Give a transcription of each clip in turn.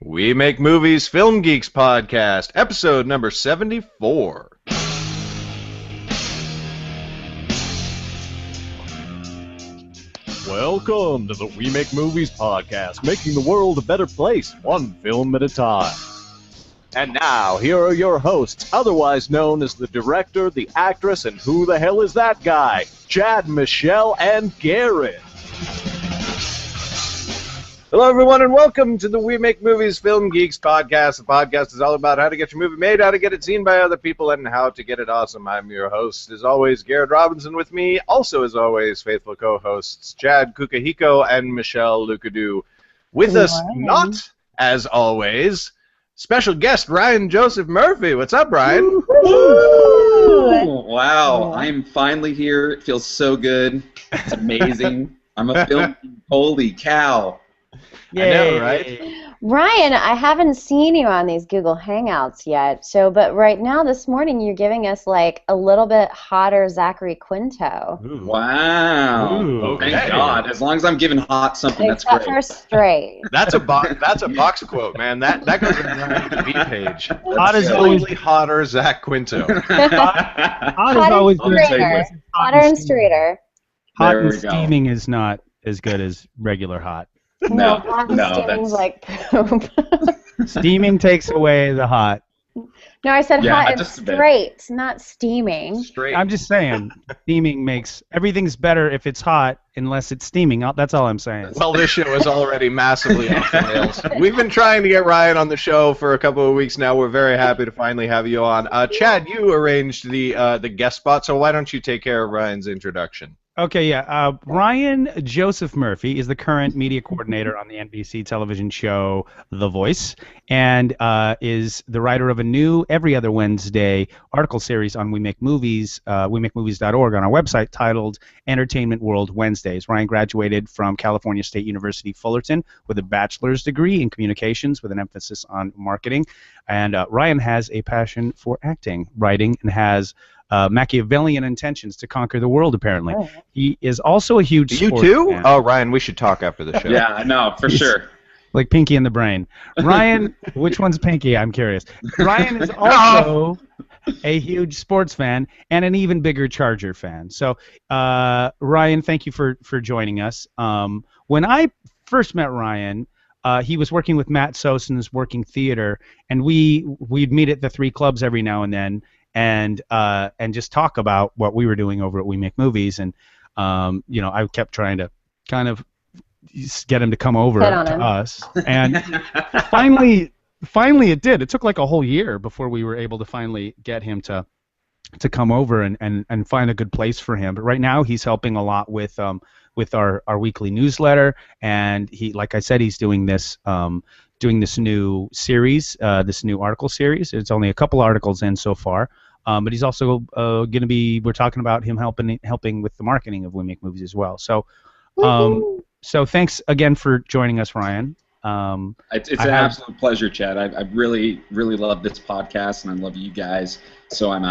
We Make Movies Film Geeks podcast, episode number 74. Welcome to the We Make Movies podcast, making the world a better place, one film at a time. And now, here are your hosts, otherwise known as the director, the actress, and who the hell is that guy? Chad, Michelle, and Garrett. Hello, everyone, and welcome to the We Make Movies Film Geeks podcast. The podcast is all about how to get your movie made, how to get it seen by other people, and how to get it awesome. I'm your host, as always, Garrett Robinson. With me, also as always, faithful co-hosts Chad Kukahiko and Michelle Lucadou. With us, not as always, special guest Ryan Joseph Murphy. What's up, Ryan? Ooh, wow, I'm finally here. It feels so good. It's amazing. I'm a film. Holy cow. Yay. I know, right? Ryan, I haven't seen you on these Google Hangouts yet, but right now, this morning, you're giving us like a little bit hotter Zachary Quinto. Ooh. Wow. Ooh, okay. Thank God. As long as I'm giving hot something, that's great. For straight. That's a box quote, man. That goes on the B page. Hot is always hotter Zach Quinto. Hot is always good. Hotter and straighter. Hot and steaming is not as good as regular hot. No, steaming's like poop. Steaming takes away the hot. No, I said hot and just a bit. straight, not steaming. Straight. I'm just saying, steaming makes everything's better if it's hot, unless it's steaming. That's all I'm saying. Well, this show is already massively off the rails. We've been trying to get Ryan on the show for a couple of weeks now. We're very happy to finally have you on. Chad, you arranged the guest spot, so why don't you take care of Ryan's introduction? Okay, yeah. Ryan Joseph Murphy is the current media coordinator on the NBC television show The Voice, and is the writer of a new every other Wednesday article series on We Make Movies, WeMakeMovies.org, on our website, titled Entertainment World Wednesdays. Ryan graduated from California State University Fullerton with a bachelor's degree in communications with an emphasis on marketing. And Ryan has a passion for acting, writing, and has Machiavellian intentions to conquer the world, apparently. Oh. He is also a huge sports fan. Oh, Ryan, we should talk after the show. Yeah, no, for sure. Like Pinky in the Brain. Ryan, which one's Pinky? I'm curious. Ryan is also a huge sports fan and an even bigger Charger fan. So, Ryan, thank you for joining us. When I first met Ryan, he was working with Matt Sosin's Working Theater, and we'd meet at the three clubs every now and then, and just talk about what we were doing over at We Make Movies, and I kept trying to kind of get him to come over to us, and finally it did. It took like a whole year before we were able to finally get him to come over and find a good place for him. But right now he's helping a lot with our weekly newsletter, and he, like I said, he's doing this new series, this new article series. It's only a couple articles in so far, but he's also going to be. We're talking about him helping with the marketing of We Make Movies as well. So, so thanks again for joining us, Ryan. It's an absolute pleasure, Chad. I really, really love this podcast, and I love you guys. So I'm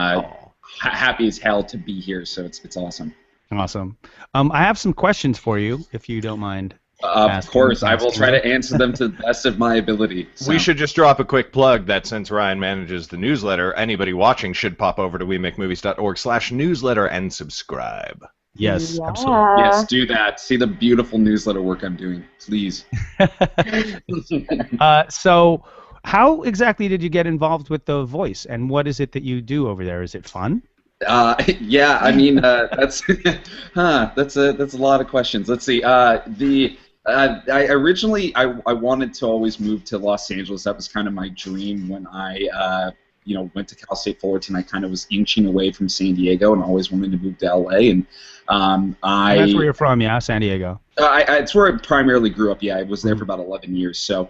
happy as hell to be here. So it's awesome. Awesome. I have some questions for you, if you don't mind. Of course, I will try to answer them to the best of my ability. So. We should just drop a quick plug that since Ryan manages the newsletter, anybody watching should pop over to WeMakeMovies.org/newsletter and subscribe. Yes, yeah. absolutely. Yes, do that. See the beautiful newsletter work I'm doing, please. So, how exactly did you get involved with The Voice, and what is it that you do over there? Is it fun? Yeah, I mean, that's that's a lot of questions. Let's see. I originally wanted to always move to Los Angeles. That was kind of my dream when I went to Cal State Fullerton. I kind of was inching away from San Diego and always wanted to move to LA. And that's where you're from, yeah, San Diego. It's where I primarily grew up. Yeah, I was there for about 11 years. So,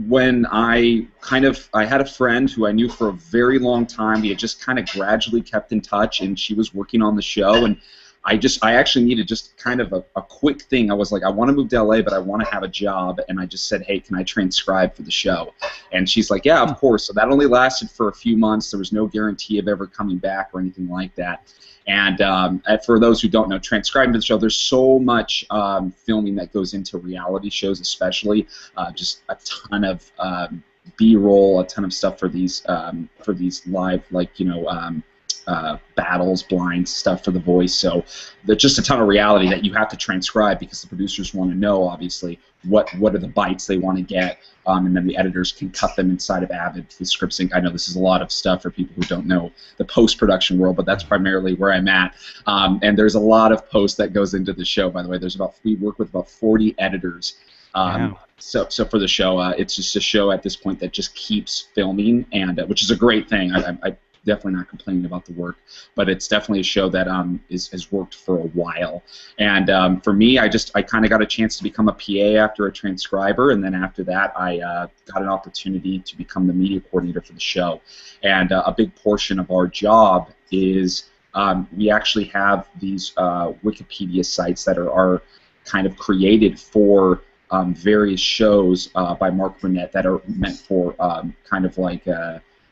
when I had a friend who I knew for a very long time. We had just kind of gradually kept in touch, and she was working on the show, and I actually needed just kind of a quick thing. I was like, I want to move to LA, but I want to have a job, and I just said, hey, can I transcribe for the show? And she's like, yeah, of course. So that only lasted for a few months. There was no guarantee of ever coming back or anything like that. And for those who don't know, transcribing for the show, there's so much filming that goes into reality shows, especially just a ton of B-roll, a ton of stuff for these live, like, battles, blinds, stuff for the voice. So there's just a ton of reality that you have to transcribe because the producers want to know, obviously, what are the bites they want to get, and then the editors can cut them inside of Avid with script sync. I know this is a lot of stuff for people who don't know the post-production world, but that's primarily where I'm at. And there's a lot of post that goes into the show, by the way. We work with about 40 editors. So for the show, it's just a show at this point that just keeps filming, and which is a great thing. I definitely not complaining about the work, but it's definitely a show that has worked for a while. And for me, I kind of got a chance to become a PA after a transcriber, and then after that, I got an opportunity to become the media coordinator for the show. And a big portion of our job is we actually have these Wikipedia sites that are kind of created for various shows by Mark Burnett that are meant for kind of like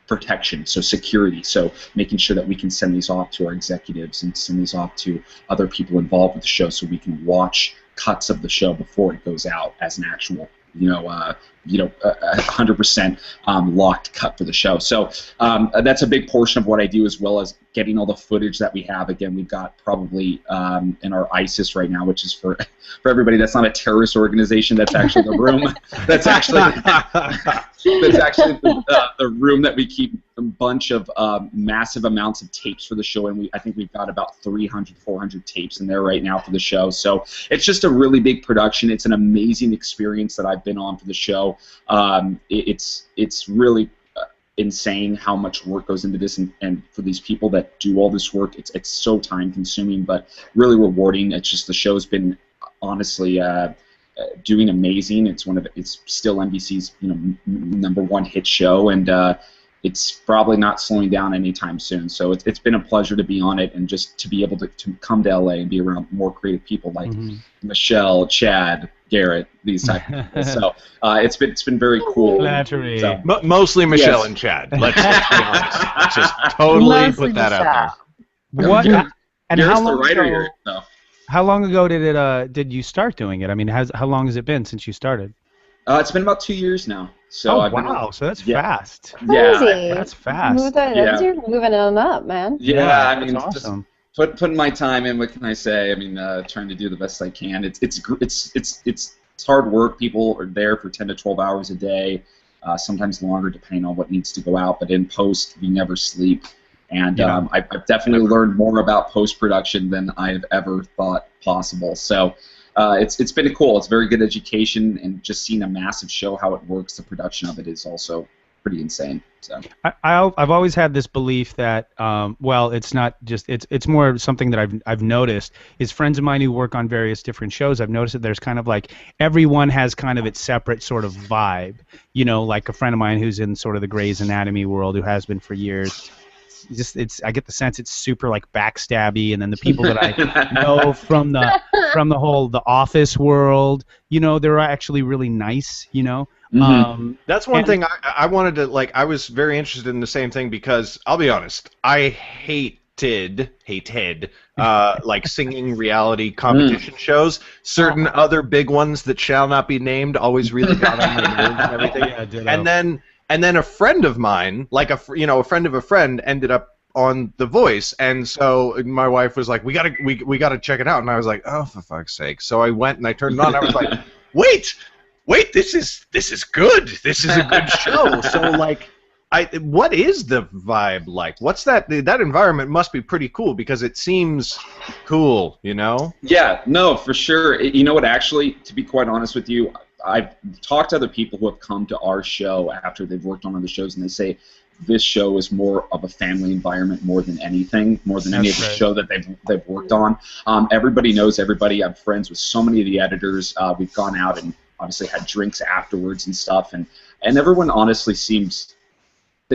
protection, so security, so making sure that we can send these off to our executives and send these off to other people involved with the show so we can watch cuts of the show before it goes out as an actual 100% locked cut for the show. So that's a big portion of what I do, as well as getting all the footage that we have. Again, we've got probably in our ISIS right now, which is for everybody, that's not a terrorist organization. That's actually the room. That's actually the room that we keep a bunch of massive amounts of tapes for the show, and I think we've got about 300, 400 tapes in there right now for the show. So it's just a really big production. It's an amazing experience that I've been on for the show. It's really insane how much work goes into this, and for these people that do all this work, it's so time consuming but really rewarding. It's just, the show's been honestly doing amazing. It's still NBC's #1 hit show, and it's probably not slowing down anytime soon. So it's been a pleasure to be on it, and just to be able to come to LA and be around more creative people like Michelle, Chad, Garrett, these type of people. So it's been very cool. Flattery. So, Mostly Michelle and Chad. Let's be honest. Let's just totally Mostly put that out there. What? And Garrett's how long the writer ago? here. So. How long ago did you start doing it? I mean, how long has it been since you started? It's been about 2 years now. So wow! So that's fast. Crazy. That's fast. You're moving on up, man. Yeah, I mean, that's awesome. Just putting my time in. What can I say? I mean, trying to do the best I can. It's hard work. People are there for 10 to 12 hours a day, sometimes longer, depending on what needs to go out. But in post, we never sleep. And I've definitely learned more about post-production than I've ever thought possible. So it's been cool. It's very good education, and just seeing a massive show, how it works, the production of it is also pretty insane. So I've always had this belief that it's not just it's more something that I've noticed is friends of mine who work on various different shows. I've noticed that there's kind of like everyone has kind of its separate sort of vibe. Like a friend of mine who's in sort of the Grey's Anatomy world, who has been for years. I get the sense it's super like backstabby, and then the people that I know from the whole The Office world, they're actually really nice, That's one thing I wanted to, I was very interested in the same thing, because I'll be honest, I hated like singing reality competition shows. Certain other big ones that shall not be named always really got on my nerves and everything. Yeah, and then a friend of mine, like a friend of a friend, ended up on The Voice, and so my wife was like, we gotta check it out, and I was like, oh, for fuck's sake. So I went and I turned it on. I was like, wait, this is good. This is a good show. So what is the vibe like? What's that environment must be pretty cool, because it seems cool, Yeah, no, for sure. You know what, actually, to be quite honest with you, I've talked to other people who have come to our show after they've worked on other shows, and they say this show is more of a family environment more than anything, more than any other show that they've worked on. Everybody knows everybody. I'm friends with so many of the editors. We've gone out and obviously had drinks afterwards and stuff, and everyone honestly seems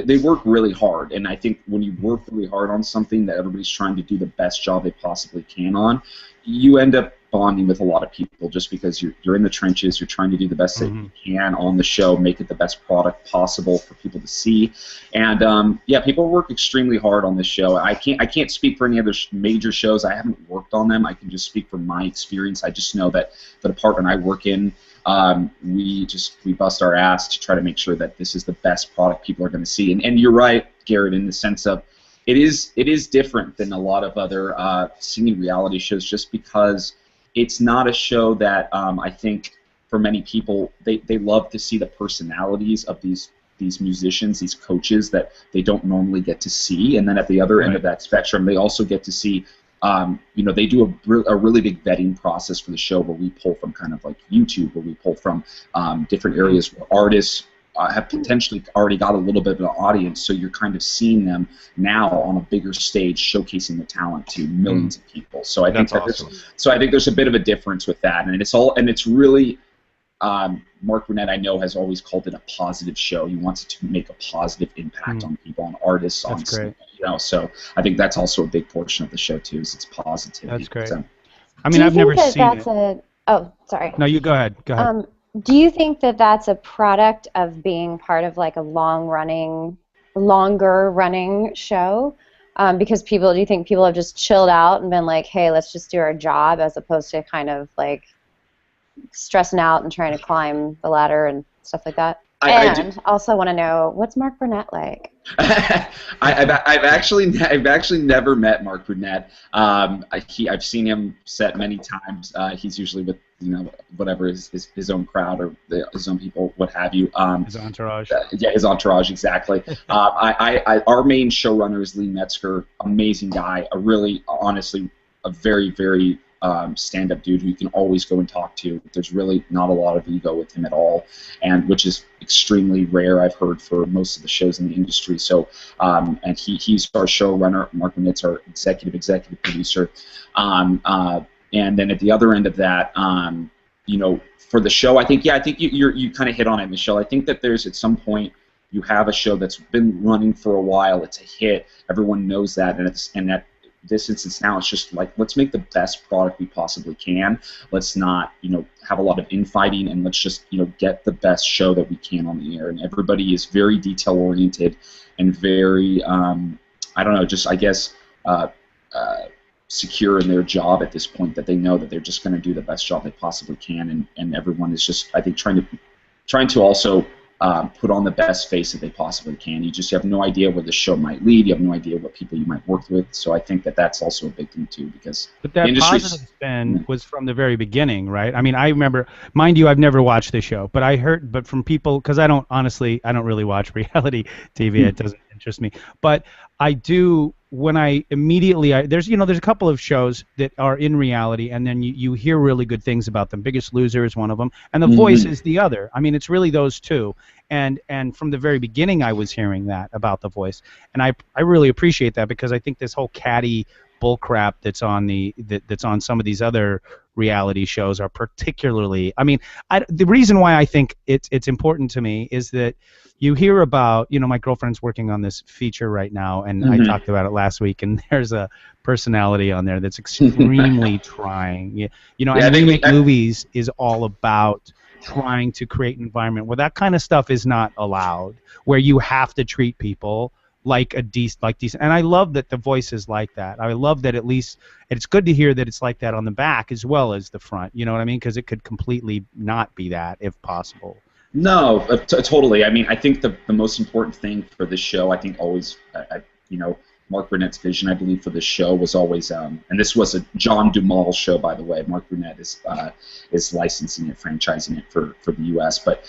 they work really hard, and I think when you work really hard on something that everybody's trying to do the best job they possibly can on, you end up bonding with a lot of people just because you're in the trenches, you're trying to do the best that you can on the show, make it the best product possible for people to see, and yeah, people work extremely hard on this show. I can't speak for any other major shows. I haven't worked on them. I can just speak from my experience. I just know that the department I work in, we bust our ass to try to make sure that this is the best product people are going to see. And you're right, Garrett, in the sense of it is different than a lot of other singing reality shows, just because it's not a show that I think for many people they love to see the personalities of these musicians, these coaches that they don't normally get to see, and then at the other end of that spectrum, they also get to see. They do a really big vetting process for the show where we pull from kind of like YouTube, where we pull from different areas where artists have potentially already got a little bit of an audience, so you're kind of seeing them now on a bigger stage, showcasing the talent to millions of people. So I think there's a bit of a difference with that, and it's really Mark Burnett, I know, has always called it a positive show. He wants it to make a positive impact on people, on artists, on so I think that's also a big portion of the show too, is its positivity. That's great. So, I mean, I've never seen it. Oh, sorry. No, you go ahead. Go ahead. Do you think that that's a product of being part of like a longer running show? Because do you think people have just chilled out and been like, hey, let's just do our job, as opposed to kind of like stressing out and trying to climb the ladder and stuff like that? I also want to know, what's Mark Burnett like? I've actually never met Mark Burnett. I've seen him set many times. He's usually with whatever his own crowd or his own people, what have you. His entourage. Yeah, his entourage, exactly. Our main showrunner is Lee Metzger, amazing guy. Honestly, a very, very stand-up dude who you can always go and talk to. There's really not a lot of ego with him at all, and which is extremely rare, I've heard, for most of the shows in the industry. So, and he's our showrunner. Mark Burnett's our executive producer, and then at the other end of that, for the show, I think you kind of hit on it, Michelle. I think that there's at some point you have a show that's been running for a while. It's a hit. Everyone knows that, and at this instance now, it's just like, let's make the best product we possibly can. Let's not, have a lot of infighting, and let's just, get the best show that we can on the air. And everybody is very detail oriented and very, secure in their job at this point, that they know that they're just going to do the best job they possibly can. And everyone is just, I think, trying to also put on the best face that they possibly can. You have no idea where the show might lead. You have no idea what people you might work with. So I think that that's also a big thing too, because but that positive spin was from the very beginning, right? I mean, I remember, mind you, I've never watched the show, but from people, because I don't really watch reality TV. It doesn't interest me, but I do. When there's a couple of shows that are in reality, and then you hear really good things about them. Biggest Loser is one of them, and The Voice is the other. I mean, it's really those two. And from the very beginning, I was hearing that about The Voice, and I really appreciate that, because I think this whole catty bullcrap that's on some of these other reality shows are particularly. I mean, the reason why I think it's important to me is that you hear about, my girlfriend's working on this feature right now, and I talked about it last week, and there's a personality on there that's extremely trying. And We Make Movies is all about trying to create an environment where that kind of stuff is not allowed, where you have to treat people like decent. And I love that The Voice is like that. I love that at least, and it's good to hear that it's like that on the back as well as the front. You know what I mean? Because it could completely not be that, if possible. No, totally. I mean, I think the most important thing for this show, I think always, Mark Burnett's vision, I believe, for this show was always, and this was a John Dumal show, by the way. Mark Burnett is licensing it, franchising it for the U.S. But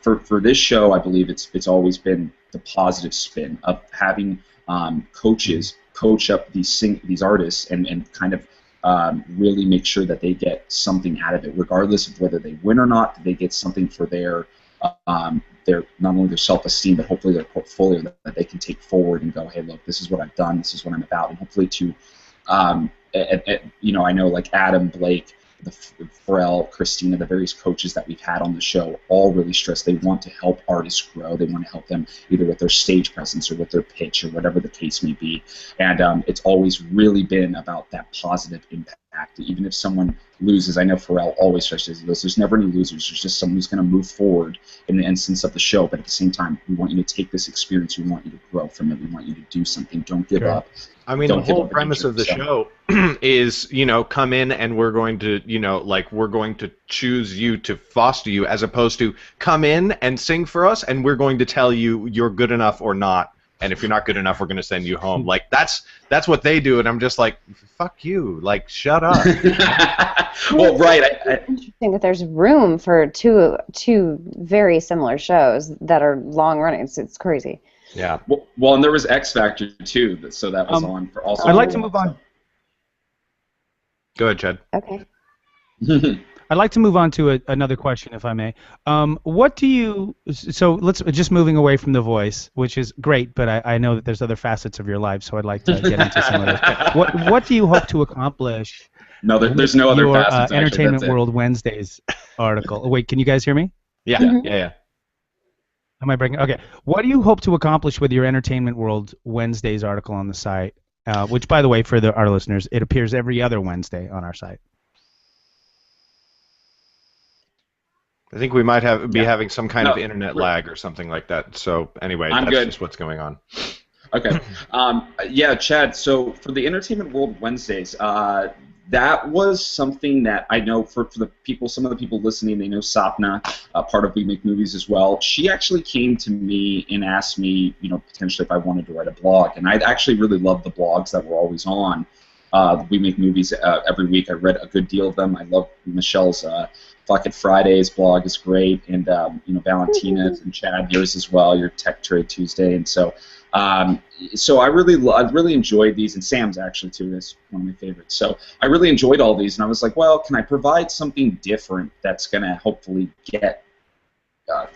for this show, I believe it's always been the positive spin of having coaches coach up these artists and kind of really make sure that they get something out of it, regardless of whether they win or not. They get something for their not only their self-esteem, but hopefully their portfolio that they can take forward and go, hey, look, this is what I've done, this is what I'm about, and hopefully to, I know like Adam Blake Pharrell, Christina, the various coaches that we've had on the show all really stress they want to help artists grow. They want to help them either with their stage presence or with their pitch or whatever the case may be. And it's always really been about that positive impact. Even if someone loses, I know Pharrell always stresses, he goes, there's never any losers. There's just someone who's going to move forward in the instance of the show. But at the same time, we want you to take this experience. We want you to grow from it. We want you to do something. Don't give up. I mean, the whole premise of the show is, come in and we're going to, we're going to choose you to foster you, as opposed to come in and sing for us and we're going to tell you you're good enough or not. And if you're not good enough, we're going to send you home. Like, that's what they do, and I'm just like, fuck you. Like, shut up. Well, right. It's interesting that there's room for two very similar shows that are long running. It's crazy. Yeah. Well, and there was X Factor too, so that was on for also. I'd like to move on. Go ahead, Chad. Okay. I'd like to move on to another question, if I may. What do you? So let's just moving away from The Voice, which is great, but I know that there's other facets of your life, so I'd like to get into some of those. What do you hope to accomplish? No, there's no other facets. Entertainment World Wednesdays article. Oh, wait, can you guys hear me? Yeah, yeah. Am I breaking? Okay. What do you hope to accomplish with your Entertainment World Wednesdays article on the site? Which, by the way, for our listeners, it appears every other Wednesday on our site. I think we might be having some kind of internet lag or something like that. So anyway, that's just what's going on. Okay. Yeah, Chad, so for the Entertainment World Wednesdays, that was something that I know for the people, some of the people listening, they know Sapna, part of We Make Movies as well. She actually came to me and asked me, potentially if I wanted to write a blog. And I actually really loved the blogs that were always on We Make Movies every week. I read a good deal of them. I love Michelle's Fuck It Fridays blog is great, and Valentina's and Chad, yours as well, your Tech Trade Tuesday, and so I really enjoyed these, and Sam's actually too is one of my favorites. So I really enjoyed all these, and I was like, well, can I provide something different that's going to hopefully get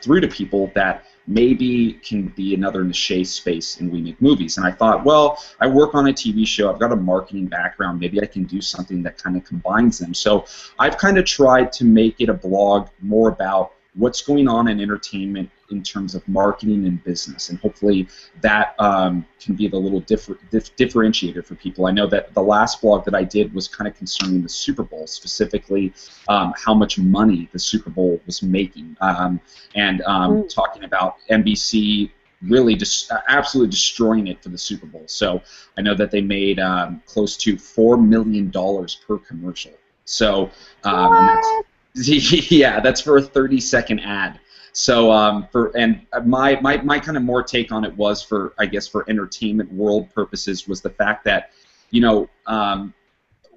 through to people that maybe can be another niche space in We Make Movies? And I thought, well, I work on a TV show, I've got a marketing background, maybe I can do something that kind of combines them. So I've kind of tried to make it a blog more about what's going on in entertainment in terms of marketing and business, and hopefully that can be the little differentiator for people. I know that the last blog that I did was kind of concerning the Super Bowl, specifically how much money the Super Bowl was making, and talking about NBC really just absolutely destroying it for the Super Bowl. So I know that they made close to $4 million per commercial. So that's for a 30-second ad. So my kind of more take on it was for Entertainment World purposes was the fact that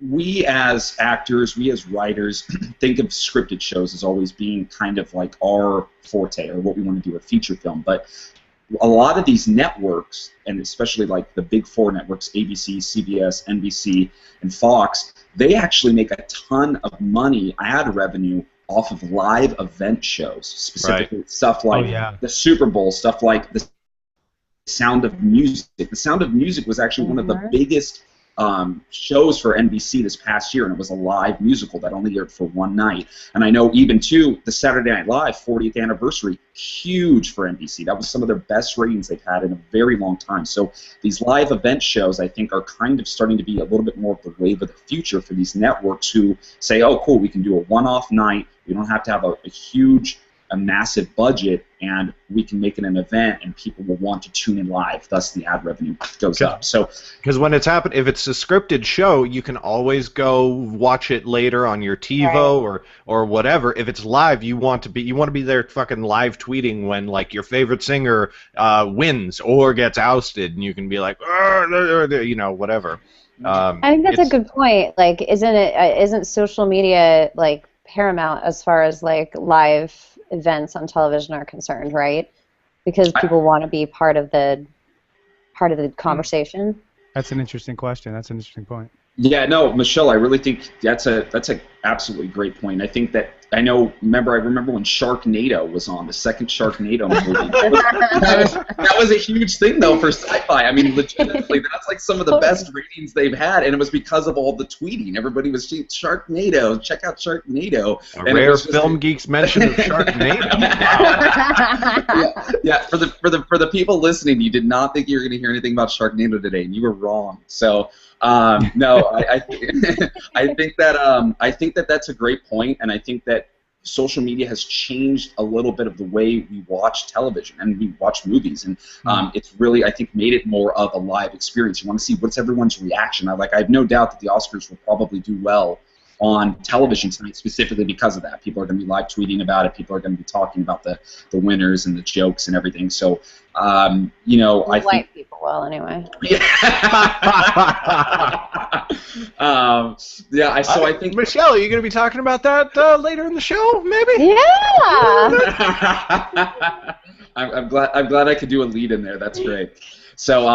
we as actors, we as writers think of scripted shows as always being kind of like our forte or what we want to do, a feature film, but a lot of these networks, and especially like the big four networks, ABC, CBS, NBC, and Fox, they actually make a ton of money, ad revenue, off of live event shows, specifically stuff like the Super Bowl, stuff like the Sound of Music. The Sound of Music was actually one of the biggest shows for NBC this past year, and it was a live musical that only aired for one night. And I know even too, the Saturday Night Live 40th anniversary, huge for NBC. That was some of their best ratings they've had in a very long time. So these live event shows, I think, are kind of starting to be a little bit more of the wave of the future for these networks who say, oh, cool, we can do a one-off night. We don't have to have a massive budget, and we can make it an event, and people will want to tune in live. Thus, the ad revenue goes up. So, because when it's happened, if it's a scripted show, you can always go watch it later on your TiVo or whatever. If it's live, you want to be there, fucking live tweeting when like your favorite singer wins or gets ousted, and you can be like, whatever. I think that's a good point. Like, isn't social media like paramount as far as like live events on television are concerned, right? Because people want to be part of the conversation. That's an interesting question. That's an interesting point. Yeah, no, Michelle, I really think that's absolutely great point. I think that I remember when Sharknado was on, the second Sharknado movie. That was a huge thing though for sci-fi. I mean, legitimately, that's like some of the best ratings they've had, and it was because of all the tweeting. Everybody was saying Sharknado, check out Sharknado. A rare Film Geeks mention of Sharknado. Wow. Yeah. For the people listening, you did not think you were going to hear anything about Sharknado today, and you were wrong. So. No, I think that that's a great point, and I think that social media has changed a little bit of the way we watch television and we watch movies, and it's really, I think, made it more of a live experience. You want to see what's everyone's reaction. I have no doubt that the Oscars will probably do well on television tonight, specifically because of that. People are going to be live tweeting about it. People are going to be talking about the winners and the jokes and everything. So, I think white people will anyway. I think Michelle, are you going to be talking about that later in the show, maybe? Yeah. I'm glad I could do a lead in there. That's great. So,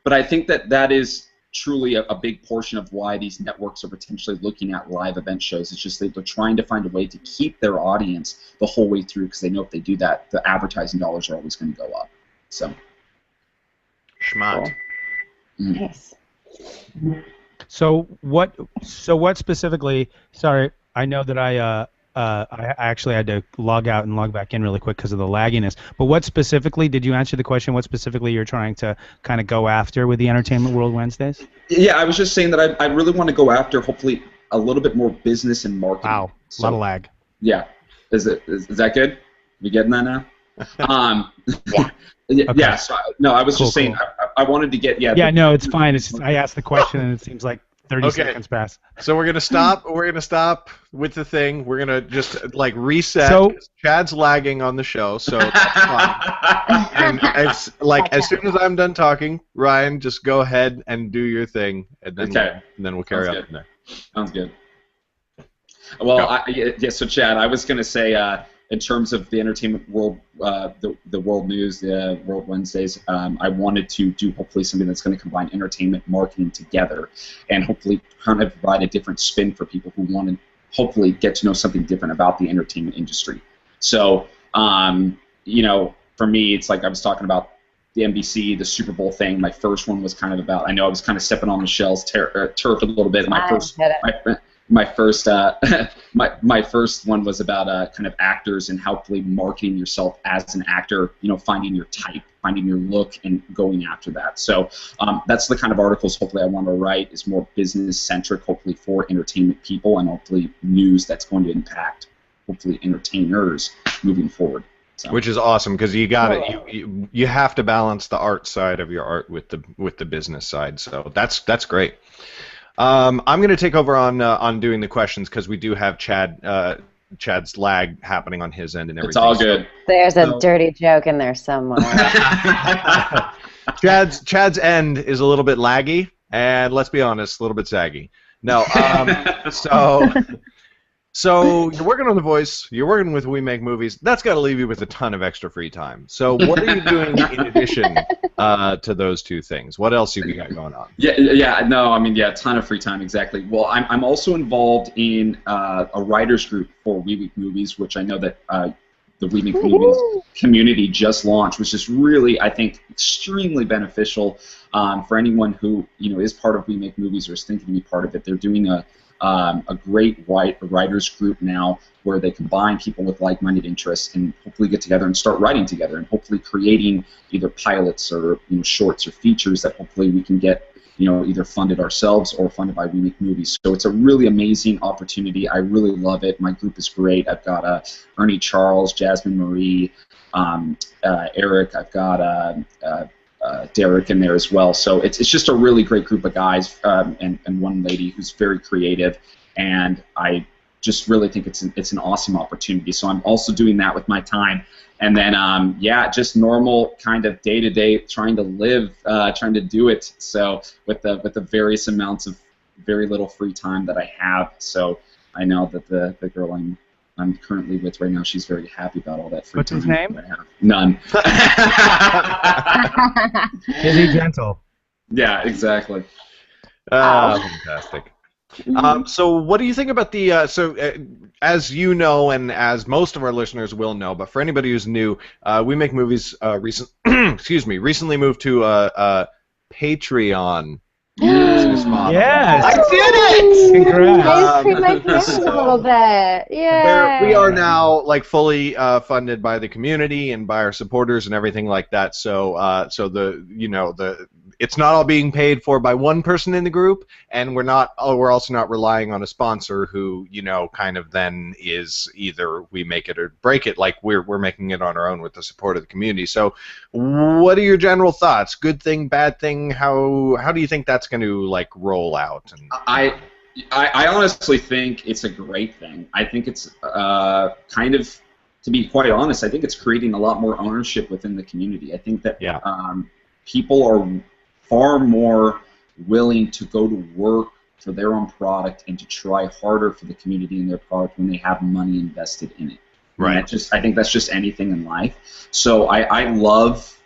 but I think that is truly a big portion of why these networks are potentially looking at live event shows. It's just they're trying to find a way to keep their audience the whole way through, because they know if they do that, the advertising dollars are always going to go up. So, schmott. Cool. Nice. So what specifically? Sorry, I know that I actually had to log out and log back in really quick because of the lagginess. But what specifically, did you answer the question, what specifically you're trying to kind of go after with the Entertainment World Wednesdays? Yeah, I was just saying that I really want to go after, hopefully, a little bit more business and marketing. Wow, a lot of lag. Yeah. Is that good? You getting that now? Yeah. Okay. Yeah, so, I was just saying, I wanted to get, no, it's fine. It's just, I asked the question and it seems like 30 seconds pass. So we're gonna stop. We're gonna stop with the thing. We're gonna just reset. So Chad's lagging on the show, so that's fine. And as soon as I'm done talking, Ryan, just go ahead and do your thing, and then we'll carry on from there. Sounds good. Well, so Chad, I was gonna say, in terms of the entertainment world, the world news, the World Wednesdays, I wanted to do hopefully something that's going to combine entertainment marketing together, and hopefully kind of provide a different spin for people who want to hopefully get to know something different about the entertainment industry. So, for me, it's like I was talking about the NBC, the Super Bowl thing. My first one was kind of about, I know I was kind of stepping on Michelle's turf a little bit. My first one was about kind of actors and hopefully marketing yourself as an actor, finding your type, finding your look, and going after that. So that's the kind of articles hopefully I want to write, is more business-centric, hopefully for entertainment people, and hopefully news that's going to impact, hopefully, entertainers moving forward. So. Which is awesome, because you got it. You have to balance the art side of your art with the business side. So that's great. I'm going to take over on doing the questions, because we do have Chad's lag happening on his end and everything. It's all good. There's a dirty joke in there somewhere. Chad's end is a little bit laggy, and let's be honest, a little bit saggy. No, so you're working on The Voice, you're working with We Make Movies. That's got to leave you with a ton of extra free time. So what are you doing in addition to those two things? What else have you got going on? A ton of free time, exactly. Well, I'm also involved in a writers group for We Make Movies, which I know that the We Make Movies community just launched, which is really, I think, extremely beneficial for anyone who is part of We Make Movies or is thinking to be part of it. They're doing a great writers group now, where they combine people with like-minded interests and hopefully get together and start writing together, and hopefully creating either pilots or shorts or features that hopefully we can get either funded ourselves or funded by We Make Movies. So it's a really amazing opportunity. I really love it. My group is great. I've got Ernie Charles, Jasmine Marie, Eric. I've got Derek in there as well. So it's just a really great group of guys, and one lady who's very creative, and I just really think it's an awesome opportunity. So I'm also doing that with my time, and then just normal kind of day-to-day trying to live, trying to do it. So with the various amounts of very little free time that I have. So I know that the girl I'm currently with right now, she's very happy about all that free time. What's his name? None. Is he gentle? Yeah, exactly. Fantastic. So what do you think about the as you know, and as most of our listeners will know, but for anybody who's new, We Make Movies recently moved to Patreon business model. Yes. I did it! Congrats. I just creamed my pants a little bit. Yeah. We are now like fully funded by the community and by our supporters and everything like that. So it's not all being paid for by one person in the group, and we're also not relying on a sponsor who kind of then is either we make it or break it. Like we're making it on our own with the support of the community. So, what are your general thoughts? Good thing, bad thing? How do you think that's going to like roll out? And I honestly think it's a great thing. I think it's kind of, to be quite honest, I think it's creating a lot more ownership within the community. I think that people are far more willing to go to work for their own product and to try harder for the community and their product when they have money invested in it. Right. I think that's just anything in life. So I love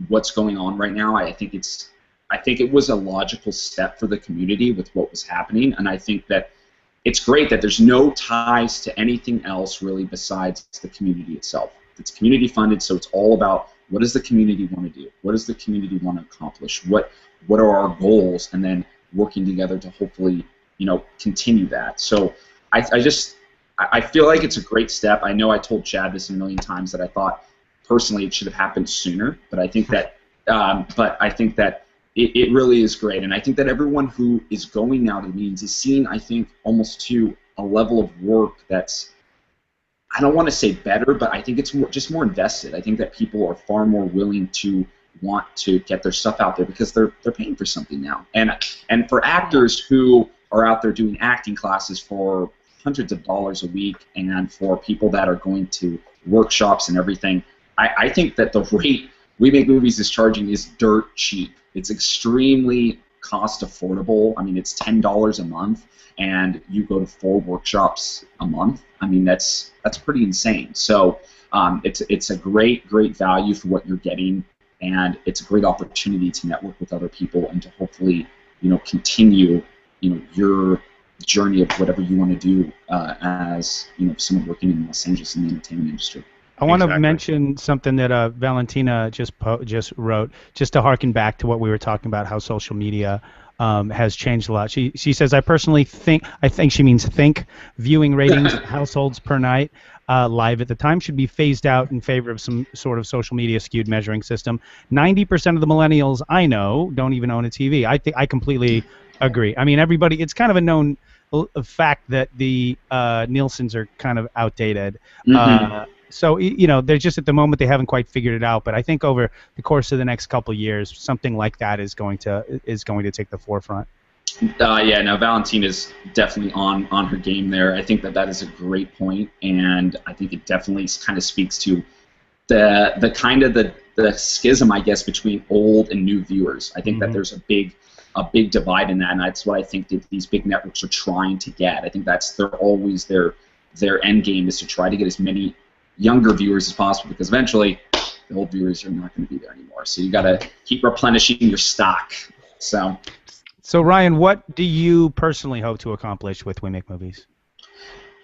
what's going on right now. I think it was a logical step for the community with what was happening, and I think that it's great that there's no ties to anything else really besides the community itself. It's community funded, so it's all about what does the community want to do? What does the community want to accomplish? What are our goals? And then working together to hopefully continue that. So I feel like it's a great step. I know I told Chad this a million times that I thought personally it should have happened sooner, but I think that it really is great, and I think that everyone who is going now to the meetings is seeing, I think, almost to a level of work that's, I don't want to say better, but I think it's just more invested. I think that people are far more willing to want to get their stuff out there because they're paying for something now. And for actors who are out there doing acting classes for hundreds of dollars a week, and for people that are going to workshops and everything, I think that the rate We Make Movies is charging is dirt cheap. It's extremely cost affordable. I mean, it's $10 a month, and you go to 4 workshops a month. I mean, that's pretty insane. So it's a great value for what you're getting, and it's a great opportunity to network with other people and to hopefully continue your journey of whatever you want to do as someone working in Los Angeles in the entertainment industry. I want to mention something that Valentina just wrote, just to harken back to what we were talking about, how social media has changed a lot. She says, I personally think she means viewing ratings households per night live at the time should be phased out in favor of some sort of social media skewed measuring system. 90% of the millennials I know don't even own a TV. I completely agree. I mean, everybody, it's kind of a known fact that the Nielsen's are kind of outdated. Mm-hmm. So they're just at the moment they haven't quite figured it out. But I think over the course of the next couple of years, something like that is going to take the forefront. Yeah, no, Valentina's definitely on her game there. I think that is a great point, and I think it definitely kind of speaks to the kind of the schism, I guess, between old and new viewers. I think that there's a big divide in that, and that's what I think that these big networks are trying to get. I think they're always their end game is to try to get as many younger viewers as possible, because eventually the old viewers are not going to be there anymore. So you got to keep replenishing your stock. So Ryan, what do you personally hope to accomplish with We Make Movies?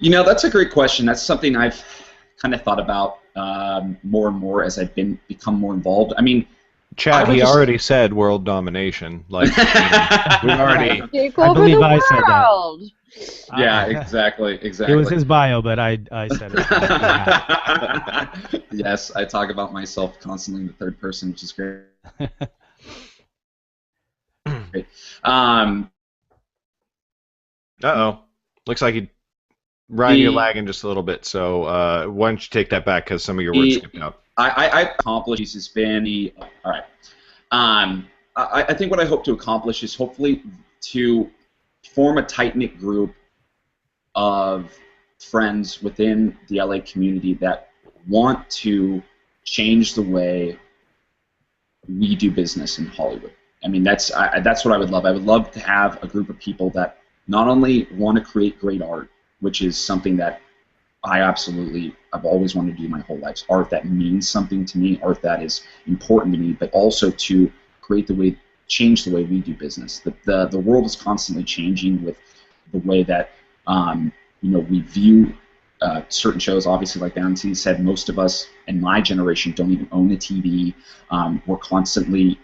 That's a great question. That's something I've kind of thought about more and more as I've become more involved. I mean, Chad, he already said world domination. Like we've already. Take over the world. Yeah, exactly. It was his bio, but I said it. Yes, I talk about myself constantly in the third person, which is great. Uh-oh. Looks like Ryan, you're lagging just a little bit, so why don't you take that back, because some of your words skipped out. I accomplished has been all right. I think what I hope to accomplish is hopefully to form a tight-knit group of friends within the LA community that want to change the way we do business in Hollywood. I mean, that's what I would love. I would love to have a group of people that not only want to create great art, which is something that I've always wanted to do my whole life. Art that means something to me, art that is important to me, but also to change the way we do business. The world is constantly changing with the way that we view certain shows. Obviously, like Valentine said, most of us in my generation don't even own a TV. We're constantly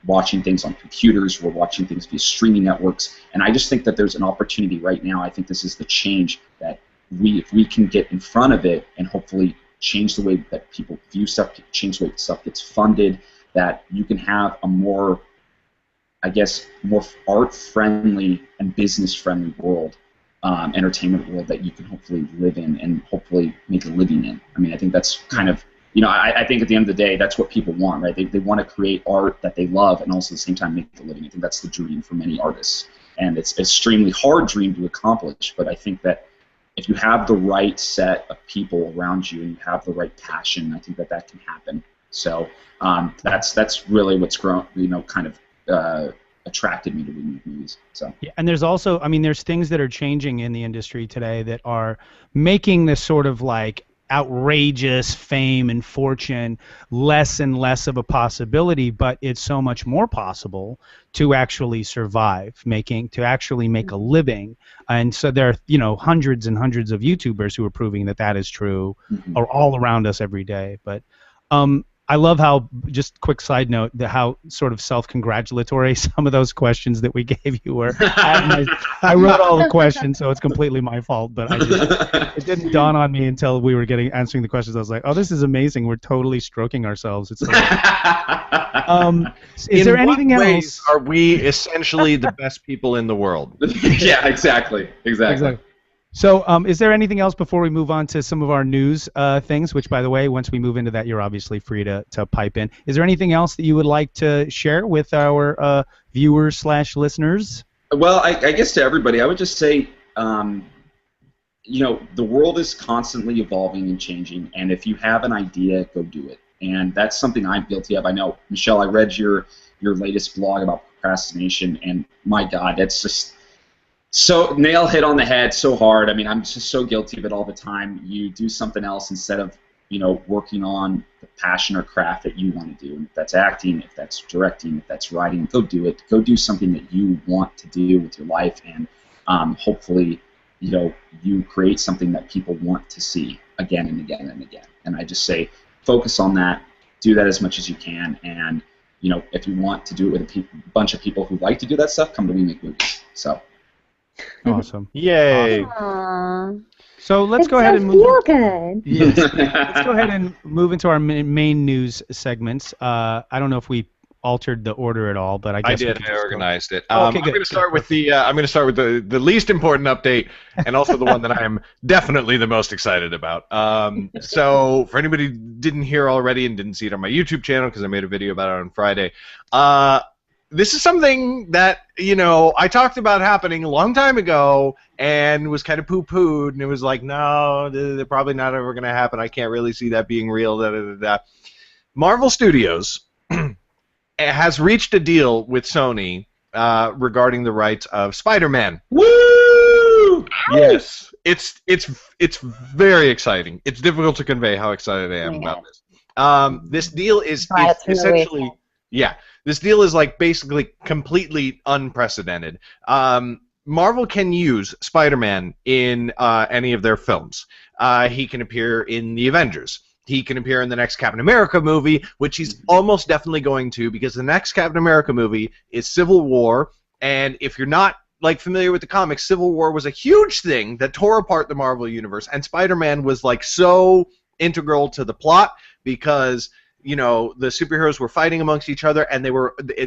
watching things on computers. We're watching things via streaming networks, and I just think that there's an opportunity right now. I think this is the change that if we can get in front of it and hopefully change the way that people view stuff, change the way stuff gets funded, that you can have a more, I guess, more art-friendly and business-friendly world, entertainment world that you can hopefully live in and hopefully make a living in. I mean, I think that's kind of, I think at the end of the day, that's what people want, right? They want to create art that they love and also at the same time make a living. I think that's the dream for many artists. And it's an extremely hard dream to accomplish, but I think that if you have the right set of people around you and you have the right passion, I think that can happen. So that's really what's grown, kind of attracted me to remake movies. So yeah, and there's also, there's things that are changing in the industry today that are making this sort of like outrageous fame and fortune less and less of a possibility, but it's so much more possible to actually survive, to actually make a living. And so there are hundreds and hundreds of YouTubers who are proving that is true, are all around us every day. But I love how, just quick side note, how sort of self-congratulatory some of those questions that we gave you were. I wrote all the questions, so it's completely my fault, but it didn't dawn on me until we were answering the questions. I was like, oh, this is amazing. We're totally stroking ourselves. It's is there anything else? In what ways are we essentially the best people in the world? Yeah, exactly. So, is there anything else before we move on to some of our news things, which, by the way, once we move into that, you're obviously free to pipe in. Is there anything else that you would like to share with our viewers/listeners? Well, I guess to everybody, I would just say, the world is constantly evolving and changing, and if you have an idea, go do it. And that's something I'm guilty of. I know, Michelle, I read your latest blog about procrastination, and my God, that's just... So nail hit on the head so hard. I mean, I'm just so guilty of it all the time. You do something else instead of, working on the passion or craft that you want to do. And if that's acting, if that's directing, if that's writing, go do it. Go do something that you want to do with your life, and hopefully, you create something that people want to see again and again and again. And I just say, focus on that. Do that as much as you can. And if you want to do it with a bunch of people who like to do that stuff, come to We Make Movies. So. Awesome. Yay. Aww. So let's go ahead and move. Feel good. Yes. Let's go ahead and move into our main news segments. I don't know if we altered the order at all, but I guess I did. I organized it. Okay, I'm going to start with the least important update, and also the one that I am definitely the most excited about. So for anybody who didn't hear already and didn't see it on my YouTube channel, because I made a video about it on Friday, this is something that, I talked about happening a long time ago and was kind of poo-pooed, and it was like, no, they're probably not ever going to happen. I can't really see that being real. Marvel Studios has reached a deal with Sony regarding the rights of Spider-Man. Woo! Yes. It's very exciting. It's difficult to convey how excited I am about this. This deal is essentially... Yeah, this deal is like basically completely unprecedented. Marvel can use Spider-Man in any of their films. He can appear in the Avengers. He can appear in the next Captain America movie, which he's almost definitely going to, because the next Captain America movie is Civil War. And if you're not familiar with the comics, Civil War was a huge thing that tore apart the Marvel universe, and Spider-Man was so integral to the plot because the superheroes were fighting amongst each other, and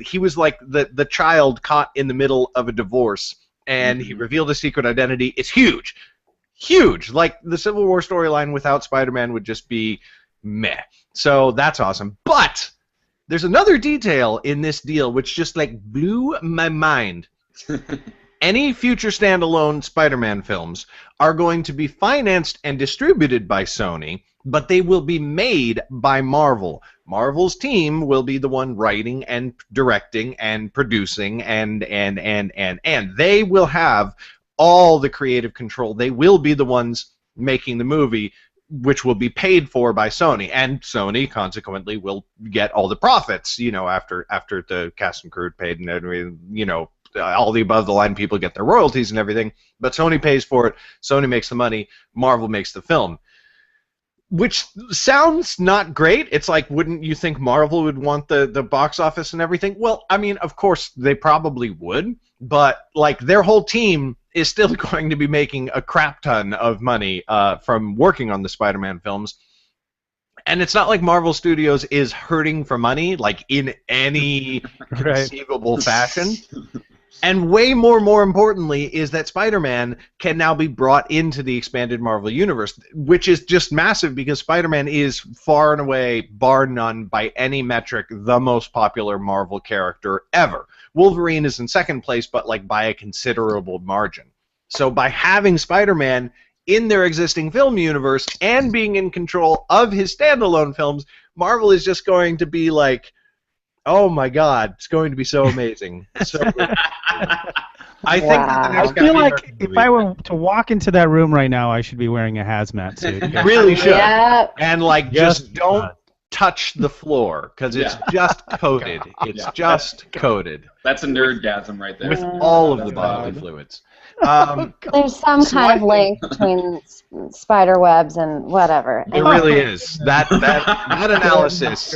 he was like the child caught in the middle of a divorce, and he revealed his secret identity. It's huge. Huge. Like, the Civil War storyline without Spider-Man would just be meh. So that's awesome. But there's another detail in this deal which just blew my mind. Any future standalone Spider-Man films are going to be financed and distributed by Sony, but they will be made by Marvel. Marvel's team will be the one writing and directing and producing, and they will have all the creative control. They will be the ones making the movie, which will be paid for by Sony, and Sony consequently will get all the profits, after the cast and crew paid and all the above the line people get their royalties and everything, but Sony pays for it, Sony makes the money, Marvel makes the film. Which sounds not great. It's like, wouldn't you think Marvel would want the box office and everything? Well, I mean, of course they probably would, but like their whole team is still going to be making a crap ton of money from working on the Spider-Man films. And it's not like Marvel Studios is hurting for money, like in any conceivable fashion. And way more importantly is that Spider-Man can now be brought into the expanded Marvel Universe, which is just massive because Spider-Man is far and away, bar none, by any metric, the most popular Marvel character ever. Wolverine is in second place, but like by a considerable margin. So by having Spider-Man in their existing film universe and being in control of his standalone films, Marvel is just going to be like, oh my God, it's going to be so amazing. So I think that the next I feel like Captain if America I were to walk into that room right now, I should be wearing a hazmat suit. movie, you really should. Yep. And like Yes, just don't touch the floor because it's just coated. It's just coated That's a nerdgasm right there. with all of the bodily fluids. There's some So kind I of link between spider webs and whatever. It really is. That analysis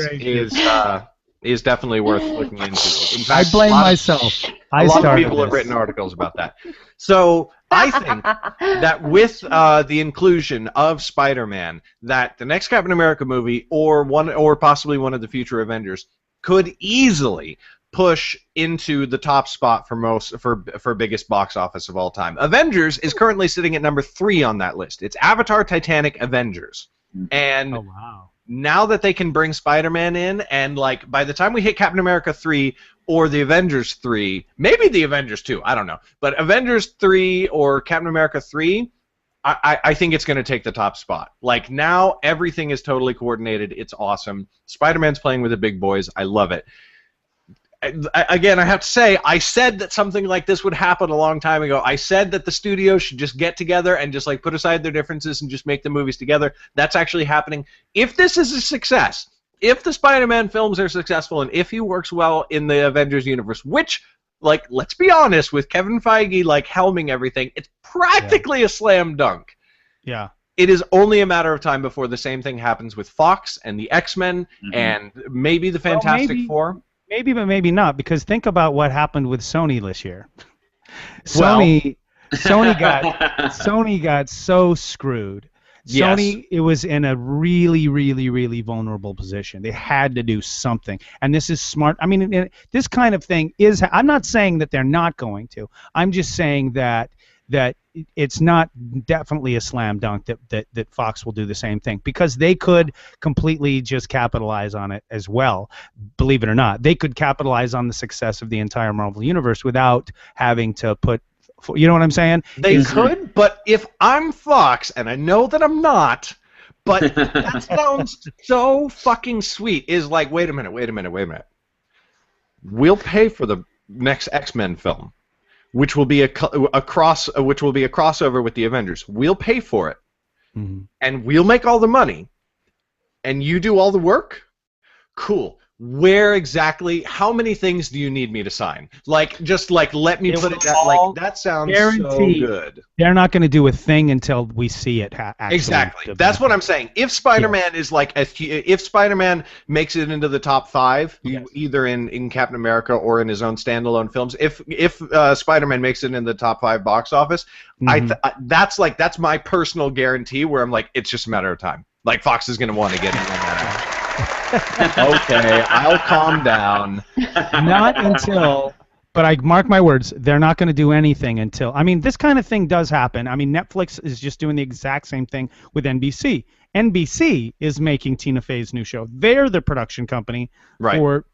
is definitely worth looking into. In fact, I blame a lot of- myself. I A lot of started people have this. written articles about that. So I think that with the inclusion of Spider-Man, that the next Captain America movie or possibly one of the future Avengers could easily push into the top spot for biggest box office of all time. Avengers is currently sitting at number 3 on that list. It's Avatar, Titanic, Avengers. And Oh, wow. now that they can bring Spider-Man in, and like by the time we hit Captain America 3 or the Avengers 3, maybe the Avengers 2, I don't know, but Avengers 3 or Captain America 3, I think it's going to take the top spot. Like now everything is totally coordinated. It's awesome. Spider-Man's playing with the big boys. I love it. Again, I have to say, I said that something like this would happen a long time ago. I said that the studio should just get together and just like put aside their differences and just make the movies together. That's actually happening. If this is a success, if the Spider-Man films are successful, and if he works well in the Avengers universe, which, like, let's be honest, with Kevin Feige like helming everything, it's practically a slam dunk. Yeah. It is only a matter of time before the same thing happens with Fox and the X-Men and maybe the Fantastic Four. Maybe, but maybe not, because think about what happened with Sony this year. Sony got so screwed. Yes. Sony, it was in a really vulnerable position. They had to do something, and this is smart. I mean, this kind of thing is. I'm not saying that they're not going to. I'm just saying that it's not definitely a slam dunk that Fox will do the same thing, because they could completely just capitalize on it as well. Believe it or not, they could capitalize on the success of the entire Marvel Universe without having to put, you know what I'm saying? They could, but if I'm Fox, and I know that I'm not, but that sounds so fucking sweet, is like, wait a minute. We'll pay for the next X-Men film, which will be a crossover with the Avengers. We'll pay for it, and we'll make all the money, and you do all the work? Cool. Where exactly? How many things do you need me to sign? Like, just like let me put it that. Like that sounds guaranteed. so good. They're not going to do a thing until we see it actually. Exactly. That's what I'm saying. If Spider-Man is like, if Spider-Man makes it into the top 5, either in Captain America or in his own standalone films, if Spider-Man makes it in the top 5 box office, that's my personal guarantee. Where I'm like, it's just a matter of time. Like Fox is going to want to get in on that. Okay, I'll calm down. Not until, but I mark my words, they're not going to do anything until, I mean, this kind of thing does happen. I mean, Netflix is just doing the exact same thing with NBC. NBC is making Tina Fey's new show. They're the production company for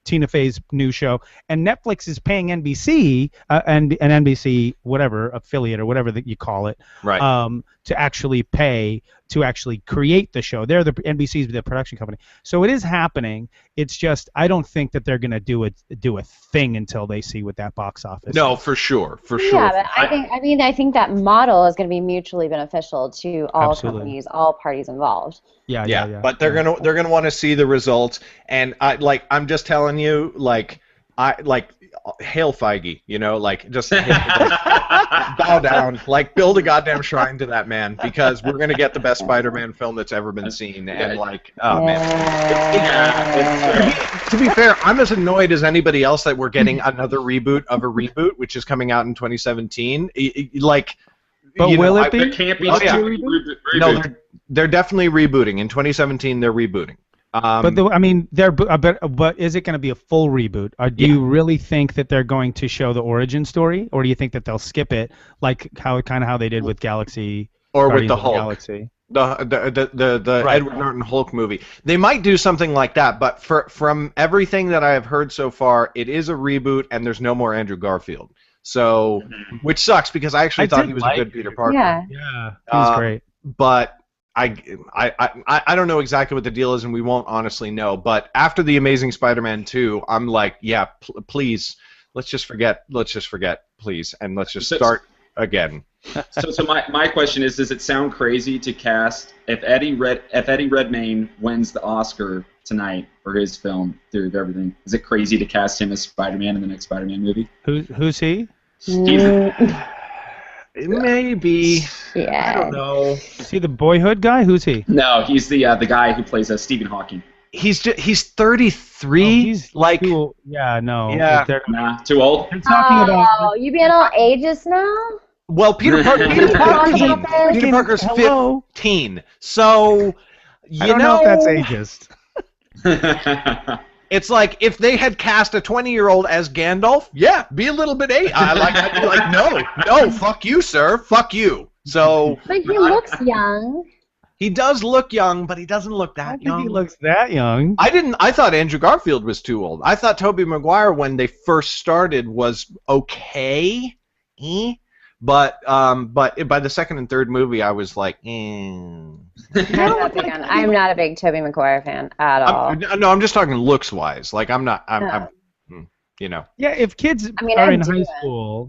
Tina Fey's new show, and Netflix is paying NBC and NBC whatever affiliate or whatever that you call it, to actually pay to actually create the show. They're NBC's the production company, so it is happening. It's just I don't think that they're gonna do a thing until they see what that box office. No, is. for sure. Yeah, but I think that model is going to be mutually beneficial to all companies, all parties involved. Yeah. But they're gonna want to see the results, and I'm just telling you, like, I like hail Feige, you know, like just like, bow down, like build a goddamn shrine to that man because we're gonna get the best Spider-Man film that's ever been seen, and like, oh man. To be fair, I'm as annoyed as anybody else that we're getting another reboot of a reboot, which is coming out in 2017. Like, But you will know, it be? There can't be Oh, yeah. reboot. No, they're definitely rebooting in 2017. They're rebooting. But I mean, but is it going to be a full reboot? Or do you really think that they're going to show the origin story, or do you think that they'll skip it, like how they did with Galaxy or Guardians with the of Hulk, Galaxy? the Right. Edward Norton Hulk movie? They might do something like that, but from everything that I have heard so far, it is a reboot, and there's no more Andrew Garfield. So, which sucks because I actually thought he was a good Peter Parker. Yeah, he's great. But I don't know exactly what the deal is, and we won't honestly know. But after the Amazing Spider-Man 2, I'm like, yeah, please, let's just forget, please, and let's just start again. So my question is, does it sound crazy to cast if Eddie Redmayne wins the Oscar tonight for his film Theory of Everything? Is it crazy to cast him as Spider-Man in the next Spider-Man movie? Who's he? Maybe. Yeah. I don't know. Is he the Boyhood guy? Who's he? No, he's the guy who plays Stephen Hawking. He's 33. He's like, too, yeah, no. Yeah. Nah, too old. They're talking about. You being all ages now? well, Peter Parker's Hello. 15. So I don't know if that's ageist. It's like if they had cast a 20-year-old as Gandalf, yeah, be a little bit I'd be like, no, fuck you, sir, fuck you. So, But he looks young. he does look young, but he doesn't look I that don't young. think he looks that young. I thought Andrew Garfield was too old. I thought Tobey Maguire when they first started was okay, but by the second and third movie I was like, I'm not a big Tobey Maguire fan at all. No, I'm just talking looks wise. Like I'm not. I'm you know. Yeah, if kids I are in do high it. school,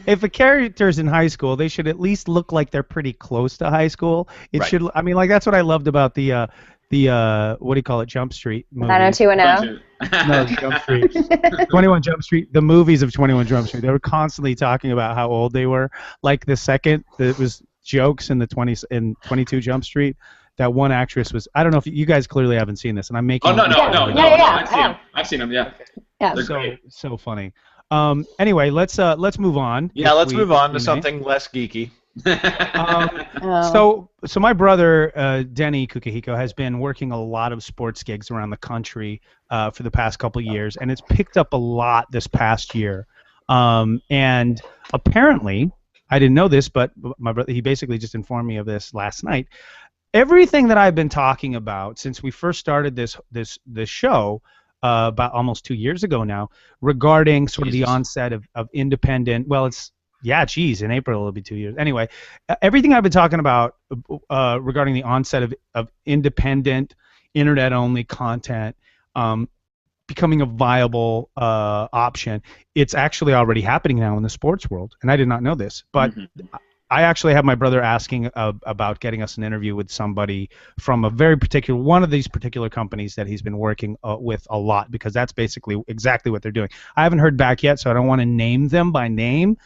if a character's in high school, they should at least look like they're pretty close to high school. It Right. should. I mean, like that's what I loved about the what do you call it, Jump Street movie. 90210. No, Jump Street. 21 Jump Street. The movies of 21 Jump Street. They were constantly talking about how old they were. Like the second that was jokes in the 20s in 22 Jump Street. That one actress was. I don't know if you guys clearly haven't seen this, and I'm making. Oh no! Yeah. I've seen him. Yeah. Yeah. They're So great. so funny. Anyway, let's move on. Yeah, if let's we- move on to we may. something less geeky. Oh. So my brother Denny Kukihiko has been working a lot of sports gigs around the country for the past couple of years, and it's picked up a lot this past year. And apparently, I didn't know this, but my brother he basically just informed me of this last night. Everything that I've been talking about since we first started this show about almost 2 years ago now, regarding sort of the onset of independent. Well, it's. Yeah, geez, in April it'll be 2 years. Anyway, everything I've been talking about regarding the onset of independent, internet-only content becoming a viable option, it's actually already happening now in the sports world, and I did not know this. But I actually have my brother asking about getting us an interview with somebody from a very particular one of these particular companies that he's been working with a lot, because that's basically exactly what they're doing. I haven't heard back yet, so I don't want to name them by name,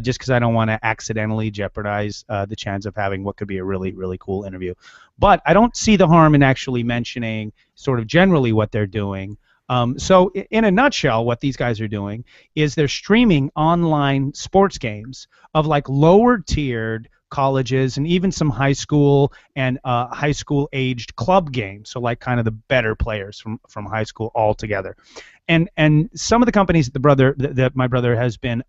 just because I don't want to accidentally jeopardize the chance of having what could be a really, really cool interview. But I don't see the harm in actually mentioning sort of generally what they're doing. So in a nutshell, what these guys are doing is they're streaming online sports games of like lower tiered colleges and even some high school and high school aged club games. So like kind of the better players from high school all together. And some of the companies that my brother has been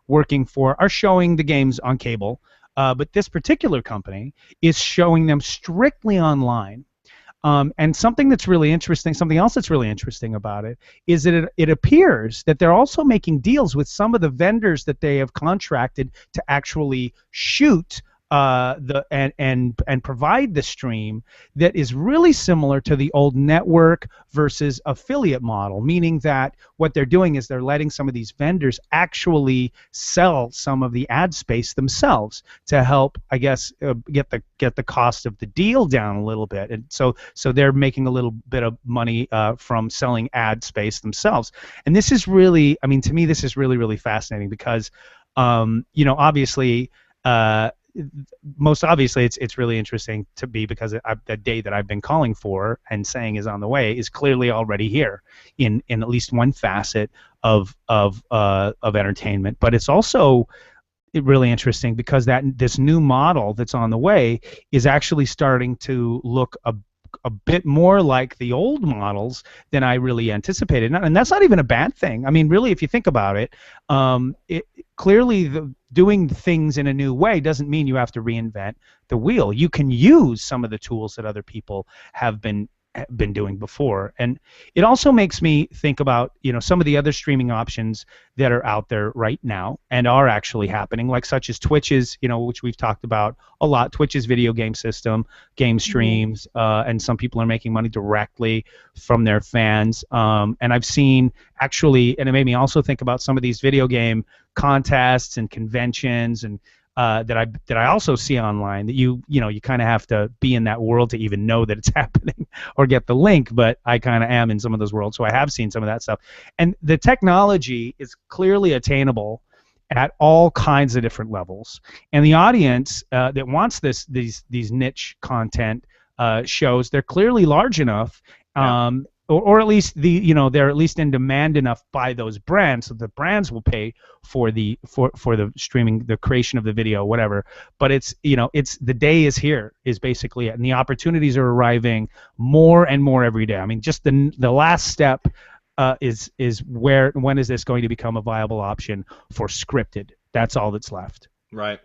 working for are showing the games on cable. But this particular company is showing them strictly online. And something else that's really interesting about it is that it appears that they're also making deals with some of the vendors that they have contracted to actually shoot and provide the stream that is really similar to the old network versus affiliate model, meaning that what they're doing is they're letting some of these vendors actually sell some of the ad space themselves to help, I guess, get the cost of the deal down a little bit, and so they're making a little bit of money from selling ad space themselves. And this is really, I mean, to me, this is really, really fascinating because, obviously. Most obviously, it's really interesting to me because the day that I've been calling for and saying is on the way is clearly already here in at least one facet of entertainment. But it's also really interesting because this new model that's on the way is actually starting to look a bit more like the old models than I really anticipated, and that's not even a bad thing. I mean, really, if you think about it, clearly doing things in a new way doesn't mean you have to reinvent the wheel. You can use some of the tools that other people have been doing before, and it also makes me think about some of the other streaming options that are out there right now and are actually happening, like such as Twitch's, which we've talked about a lot. Twitch's video game system, game streams, and some people are making money directly from their fans. And I've seen actually, and it made me also think about some of these video game contests and conventions and that I also see online that you kind of have to be in that world to even know that it's happening or get the link, but I kind of am in some of those worlds, so I have seen some of that stuff. And the technology is clearly attainable at all kinds of different levels, and the audience that wants these niche content shows, they're clearly large enough. Or at least they're at least in demand enough by those brands, so the brands will pay for the streaming, the creation of the video, whatever. But it's the day is here is basically it, and the opportunities are arriving more and more every day. I mean, just the last step is when is this going to become a viable option for scripted? That's all that's left. Right.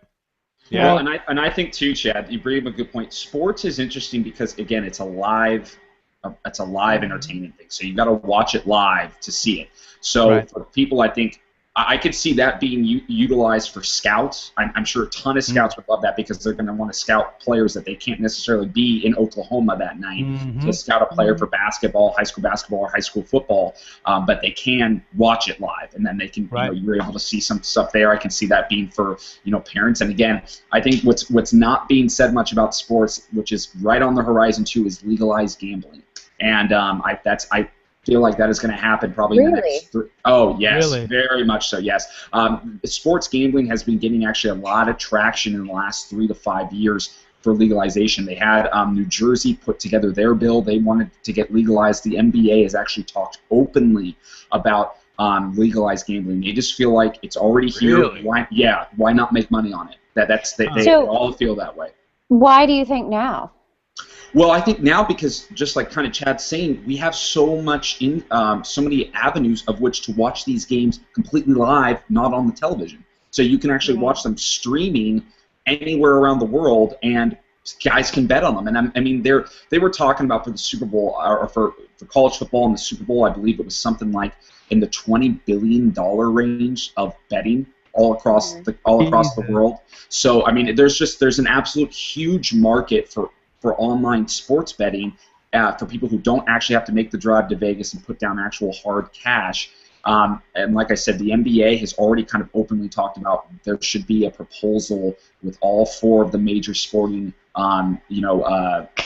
Yeah. Well, and I think too, Chad, you bring up a good point. Sports is interesting because again, it's a live entertainment thing. So you've got to watch it live to see it. So for people, I think I could see that being utilized for scouts. I'm sure a ton of scouts would love that because they're going to want to scout players that they can't necessarily be in Oklahoma that night to scout a player for basketball, high school basketball, or high school football, but they can watch it live, and then they can, you're able to see some stuff there. I can see that being for, parents. And again, I think what's not being said much about sports, which is right on the horizon too, is legalized gambling. And I feel like that is going to happen probably in the next Oh, yes, very much so, yes. Sports gambling has been getting actually a lot of traction in the last 3 to 5 years for legalization. They had New Jersey put together their bill. They wanted to get legalized. The NBA has actually talked openly about legalized gambling. They just feel like it's already here. Really? Why not make money on it? They all feel that way. Why do you think now? Well, I think now because just like kind of Chad's saying, we have so many avenues of which to watch these games completely live, not on the television. So you can actually watch them streaming anywhere around the world, and guys can bet on them. And I mean, they were talking about for the Super Bowl or for college football in the Super Bowl, I believe it was something like in the $20 billion range of betting all across the world. So I mean, there's an absolute huge market for online sports betting for people who don't actually have to make the drive to Vegas and put down actual hard cash. And like I said, the NBA has already kind of openly talked about there should be a proposal with all 4 of the major sporting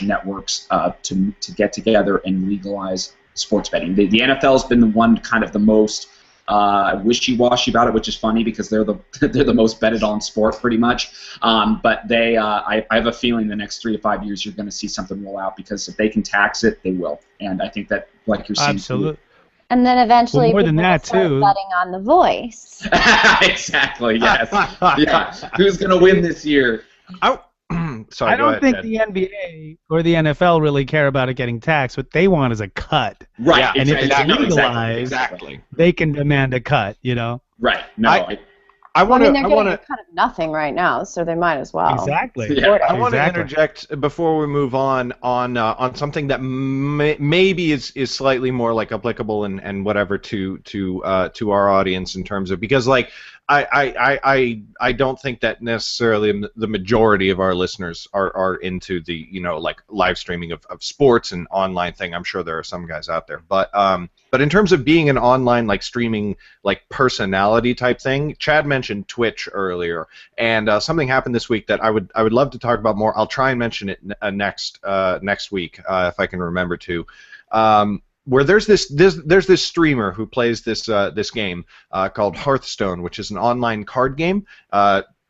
networks to get together and legalize sports betting. The NFL has been the one kind of the most wishy-washy about it, which is funny because they're the most betted on sport pretty much. But I have a feeling the next 3 to 5 years you're going to see something roll out because if they can tax it, they will. And I think that, like you're saying, absolutely. And then eventually more than that too, betting on The Voice. Exactly. Yes. Yeah. Who's going to win this year? Sorry, I don't think the NBA or the NFL really care about it getting taxed. What they want is a cut. Right. Yeah, and if it's legalized, exactly. they can demand a cut, Right. No, I want to. They're getting a cut of nothing right now, so they might as well. Exactly. Yeah. I want to interject before we move on something that maybe is slightly more like applicable and whatever to our audience in terms of, because like I don't think that necessarily the majority of our listeners are into the, you know, like live streaming of sports and online thing. I'm sure there are some guys out there, but in terms of being an online like streaming like personality type thing, Chad mentioned Twitch earlier, and something happened this week that I would love to talk about more. I'll try and mention it next week if I can remember to. Where there's this streamer who plays this game called Hearthstone, which is an online card game.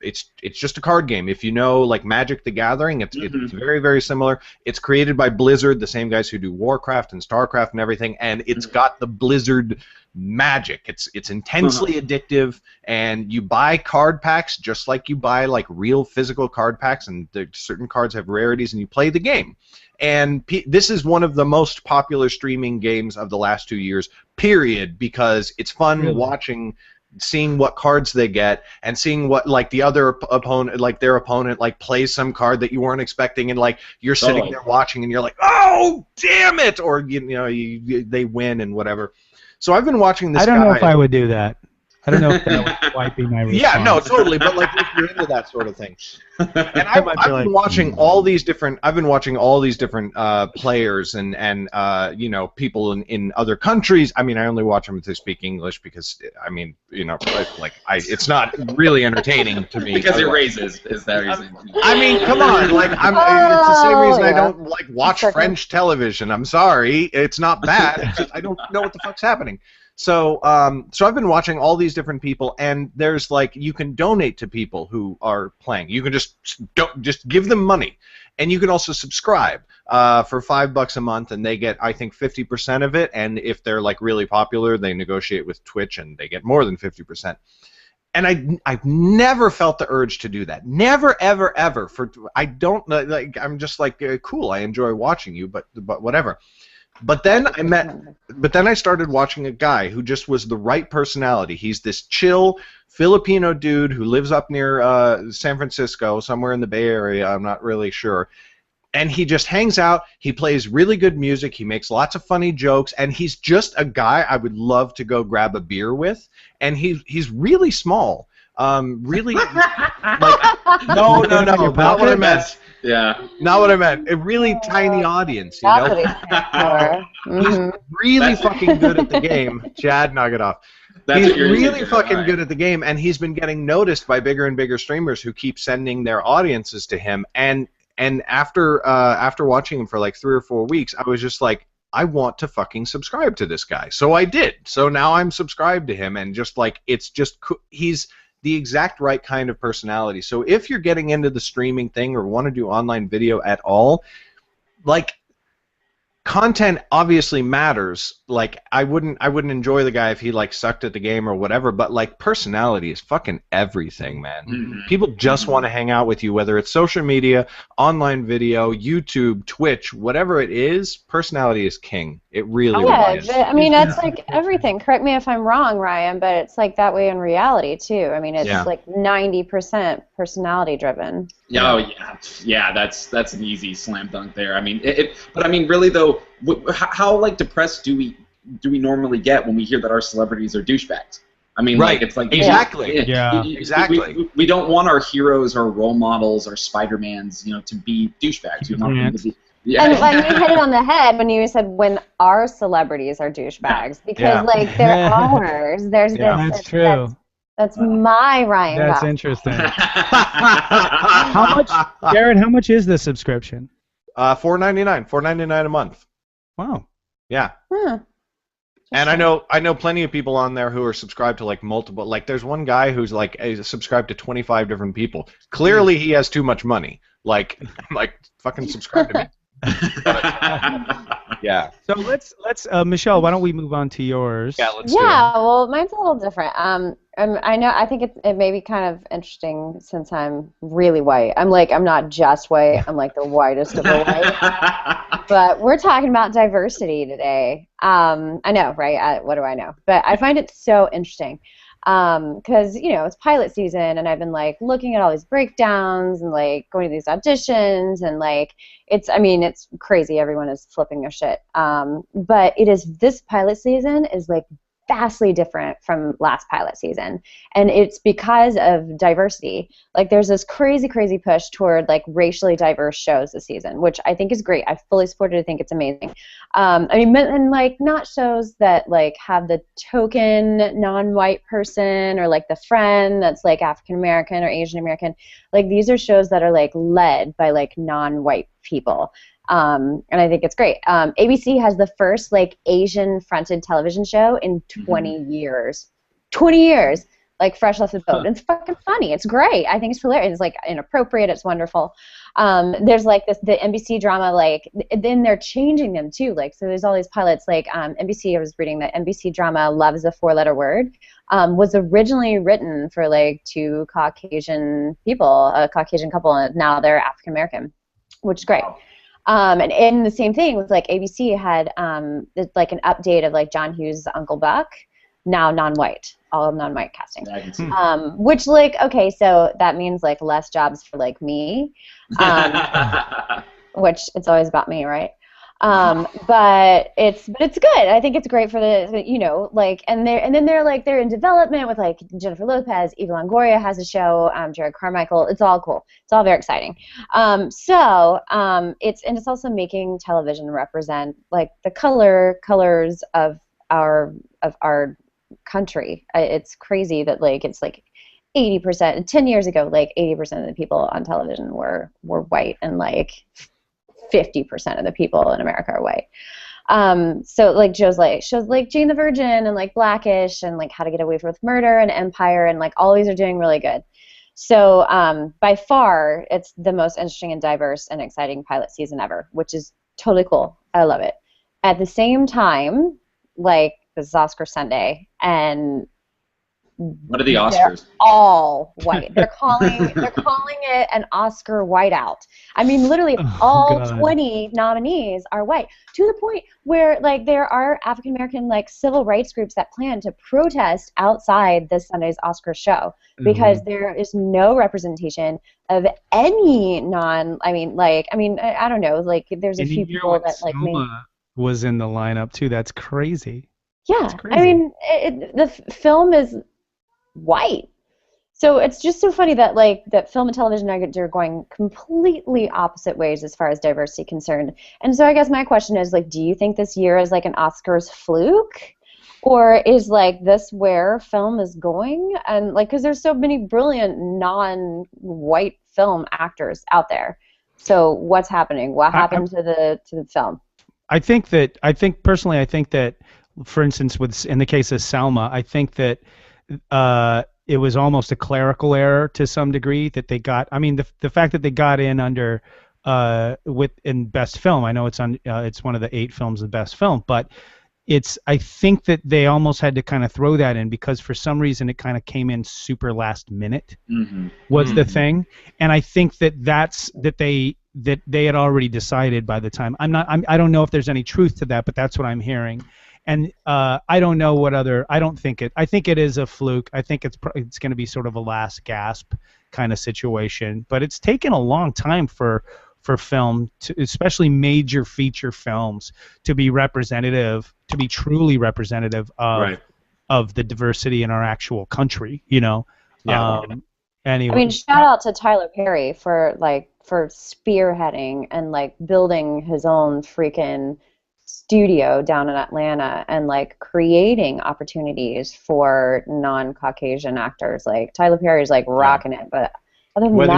It's just a card game. If you know like Magic the Gathering, it's very, very similar. It's created by Blizzard, the same guys who do Warcraft and Starcraft and everything, and it's got the Blizzard magic. It's intensely addictive, and you buy card packs just like you buy like real physical card packs, and certain cards have rarities, and you play the game. And this is one of the most popular streaming games of the last 2 years, period, because it's fun watching, seeing what cards they get, and seeing what like the other opponent, like their opponent, like plays some card that you weren't expecting, and like you're sitting there watching, and you're like, oh damn it, or you know they win and whatever. So I've been watching this. I don't know if I would do that. I don't know if that would quite be my response. Yeah, no, totally. But like, if you're into that sort of thing, and I've been watching all these different. I've been watching all these different players and you know, people in other countries. I mean, I only watch them if they speak English because I mean, you know, like it's not really entertaining to me. Because it raises is that reason. I mean, come on, like it's the same reason I don't like watch French television. I'm sorry, it's not bad. It's just I don't know what the fuck's happening. So I've been watching all these different people, and there's like you can donate to people who are playing. You can just give them money, and you can also subscribe for $5 a month, and they get I think 50% of it. And if they're like really popular, they negotiate with Twitch, and they get more than 50%. And I've never felt the urge to do that. Never, ever, ever. I don't like. I'm just like cool. I enjoy watching you, but whatever. But then I started watching a guy who just was the right personality. He's this chill Filipino dude who lives up near San Francisco, somewhere in the Bay Area. I'm not really sure. And he just hangs out. He plays really good music. He makes lots of funny jokes, and he's just a guy I would love to go grab a beer with. And he's really small. Really, like no, not what I meant. Yeah. Not what I meant. A really tiny audience, you know? He's really fucking good at the game. Chad, knock it off. He's really fucking good at the game, and he's been getting noticed by bigger and bigger streamers who keep sending their audiences to him. And after watching him for like 3 or 4 weeks, I was just like, I want to fucking subscribe to this guy. So I did. So now I'm subscribed to him, and just like he's the exact right kind of personality. So if you're getting into the streaming thing or want to do online video at all, like content obviously matters. Like I wouldn't enjoy the guy if he like sucked at the game or whatever, but like personality is fucking everything, man. People just want to hang out with you, whether it's social media, online video, YouTube, Twitch, whatever it is. Personality is king. It really is. I mean, that's like everything. Correct me if I'm wrong, Ryan, but it's like that way in reality too. I mean, it's like 90% personality driven. Yeah, that's an easy slam dunk there. I mean, but I mean, really though, how like depressed do we normally get when we hear that our celebrities are douchebags? I mean, like it's like exactly, exactly. We don't want our heroes, our role models, our Spider-Mans, you know, to be douchebags. We want them to be. Yeah. And you hit it on the head when you said when our celebrities are douchebags, because like they're ours. There's this. That's true. That's my Ryan. That's interesting. How much, Jared? How much is the subscription? $4.99 a month. Wow. Yeah. And I know plenty of people on there who are subscribed to like multiple. Like there's one guy who's like subscribed to 25 different people. Clearly, he has too much money. Like fucking subscribe to me. Yeah. So let's Michelle, why don't we move on to yours? Yeah, let's do it. Well, mine's a little different. I think it may be kind of interesting since I'm really white. I'm not just white. I'm like the whitest of the white. But we're talking about diversity today. I know, right? What do I know? But I find it so interesting. Because it's pilot season, and I've been like looking at all these breakdowns and like going to these auditions, and like it's crazy. Everyone is flipping their shit. But this pilot season is like vastly different from last pilot season, and it's because of diversity. Like there's this crazy push toward like racially diverse shows this season, which I think is great. I fully support it. I think it's amazing. I mean, and like not shows that like have the token non-white person or like the friend that's like African American or Asian American. Like these are shows that are like led by like non-white people. And I think it's great. ABC has the first like Asian-fronted television show in 20 years. 20 years, like fresh off the boat. It's fucking funny. It's great. I think it's hilarious. It's like inappropriate. It's wonderful. There's like the NBC drama. Like then they're changing them too. Like so, there's all these pilots. Like NBC. I was reading that NBC drama "Love Is a Four-Letter Word" was originally written for like two Caucasian people, a Caucasian couple, and now they're African American, which is great. And the same thing with like ABC had like an update of like John Hughes' Uncle Buck, now non-white, all non-white casting. Yeah, I can see. Which like okay, so that means like less jobs for like me, which it's always about me, right? But it's good. I think it's great for the you know like and then they're in development with like Jennifer Lopez, Eva Longoria has a show, Jared Carmichael. It's all cool. It's all very exciting. It's also making television represent like the colors of our country. It's crazy that like it's like 80%. 10 years ago, like 80% of the people on television were white, and like 50% of the people in America are white. So like shows like Jane the Virgin and like Blackish and like How to Get Away with Murder and Empire and like all these are doing really good. So by far it's the most interesting and diverse and exciting pilot season ever, which is totally cool. I love it. At the same time, like this is Oscar Sunday and What are the Oscars? they're all white. They're calling it an Oscar whiteout. I mean, literally all God. 20 nominees are white, to the point where like there are African American like civil rights groups that plan to protest outside this Sunday's Oscar show because there is no representation of any I don't know, like there's a And few you hear people what that like maybe. Selma was in the lineup too. That's crazy. Yeah, That's crazy. I mean, the film is white. So it's just so funny that like that film and television are going completely opposite ways as far as diversity concerned. And so I guess my question is like, do you think this year is like an Oscars fluke? Or is like this where film is going? And like, because there's so many brilliant non-white film actors out there. So what's happening? What happened to the film? I think personally, for instance, in the case of Salma, I think that it was almost a clerical error to some degree that they got. I mean, the fact that they got in under in best film. I know it's one of the 8 films of best film, but I think that they almost had to kind of throw that in because for some reason it kind of came in super last minute was the thing, and I think that they had already decided by the time. I don't know if there's any truth to that, but that's what I'm hearing. And I don't know what other. I think it is a fluke. I think it's going to be sort of a last gasp kind of situation. But it's taken a long time for film, especially major feature films, to be truly representative of the diversity in our actual country. You know. Yeah. Anyway. I mean, shout out to Tyler Perry for spearheading and like building his own freaking studio down in Atlanta and like creating opportunities for non-Caucasian actors. Like Tyler Perry's like rocking it, but other than whether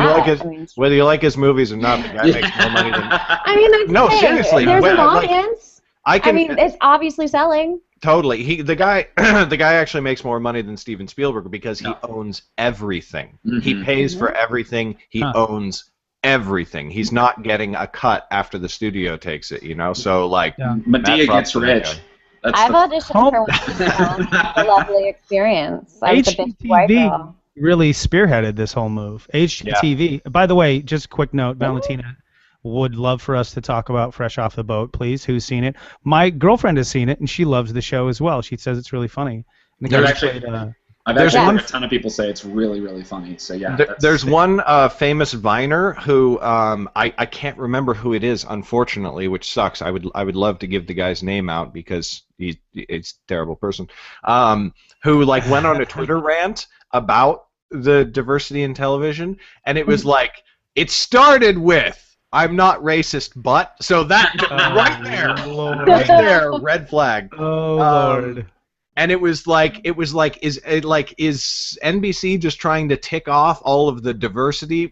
you like his movies or not, the guy makes more money than. I mean, that's no, the thing. seriously. There's an audience. I mean, it's obviously selling. Totally. The guy actually makes more money than Steven Spielberg because he owns everything. He pays for everything. He owns everything. He's not getting a cut after the studio takes it, you know. So like, Medea gets rich. I've auditioned for one. A lovely experience. I was the best white girl. Really spearheaded this whole move. HGTV. By the way, just a quick note, Valentina would love for us to talk about Fresh Off the Boat, please. Who's seen it? My girlfriend has seen it, and she loves the show as well. She says it's really funny. And the I've actually heard a ton of people say it's really, really funny. So yeah. There's one famous Viner who I can't remember who it is, unfortunately, which sucks. I would love to give the guy's name out because he's a terrible person. Who like went on a Twitter rant about the diversity in television, and it was like it started with "I'm not racist, but," so that right there, red flag. Oh Lord. And it was like is NBC just trying to tick off all of the diversity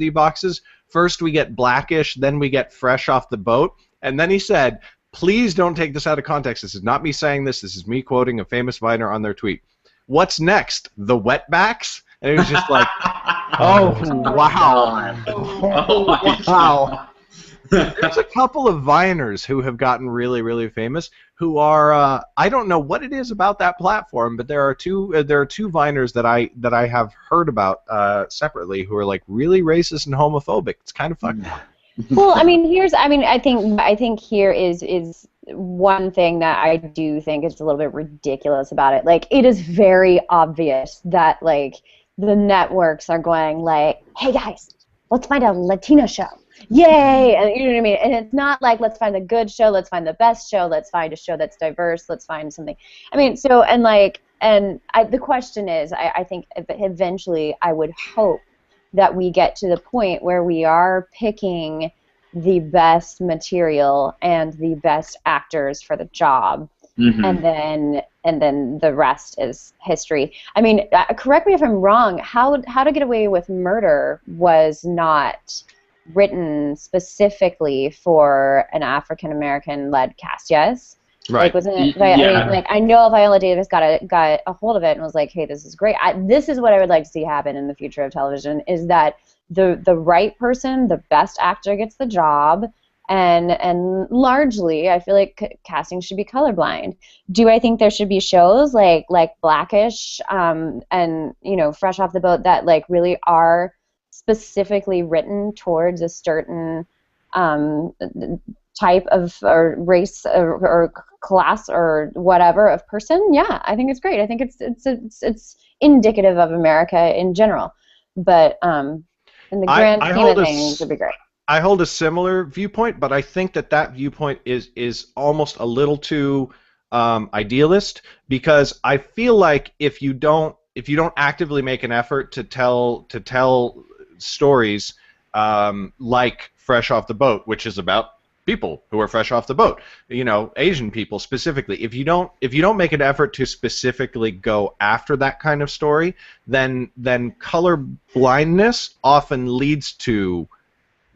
boxes? First we get Blackish, then we get Fresh Off the Boat, and then he said, "Please don't take this out of context. This is not me saying this. This is me quoting a famous Viner on their tweet. What's next? The Wetbacks?" And it was just like, oh wow, wow. There's a couple of Viners who have gotten really, really famous who are I don't know what it is about that platform, but there are two Viners that I have heard about separately who are like really racist and homophobic. It's kind of fucked up. Well, I think here is one thing that I do think is a little bit ridiculous about it. Like, it is very obvious that like the networks are going like, "Hey guys, let's find a Latina show. Yay!" And you know what I mean? And it's not like, let's find a good show, let's find the best show, let's find a show that's diverse, let's find something. I mean, so, the question is, I think eventually I would hope that we get to the point where we are picking the best material and the best actors for the job. Mm-hmm. and then the rest is history. I mean, correct me if I'm wrong, How to Get Away with Murder was not written specifically for an African American led cast, yes? Right. Like, wasn't it? I mean, like, I know Viola Davis got a hold of it and was like, "Hey, this is great. This is what I would like to see happen in the future of television: is that the right person, the best actor, gets the job." And largely, I feel like casting should be colorblind. Do I think there should be shows like Blackish and Fresh Off the Boat that like really are specifically written towards a certain type of or race or class or whatever of person? Yeah, I think it's great. I think it's indicative of America in general. But in the grand scheme of things, it would be great. I hold a similar viewpoint, but I think that viewpoint is almost a little too idealist, because I feel like if you don't actively make an effort to tell stories like Fresh Off the Boat, which is about people who are fresh off the boat, Asian people specifically. If you don't make an effort to specifically go after that kind of story, then color blindness often leads to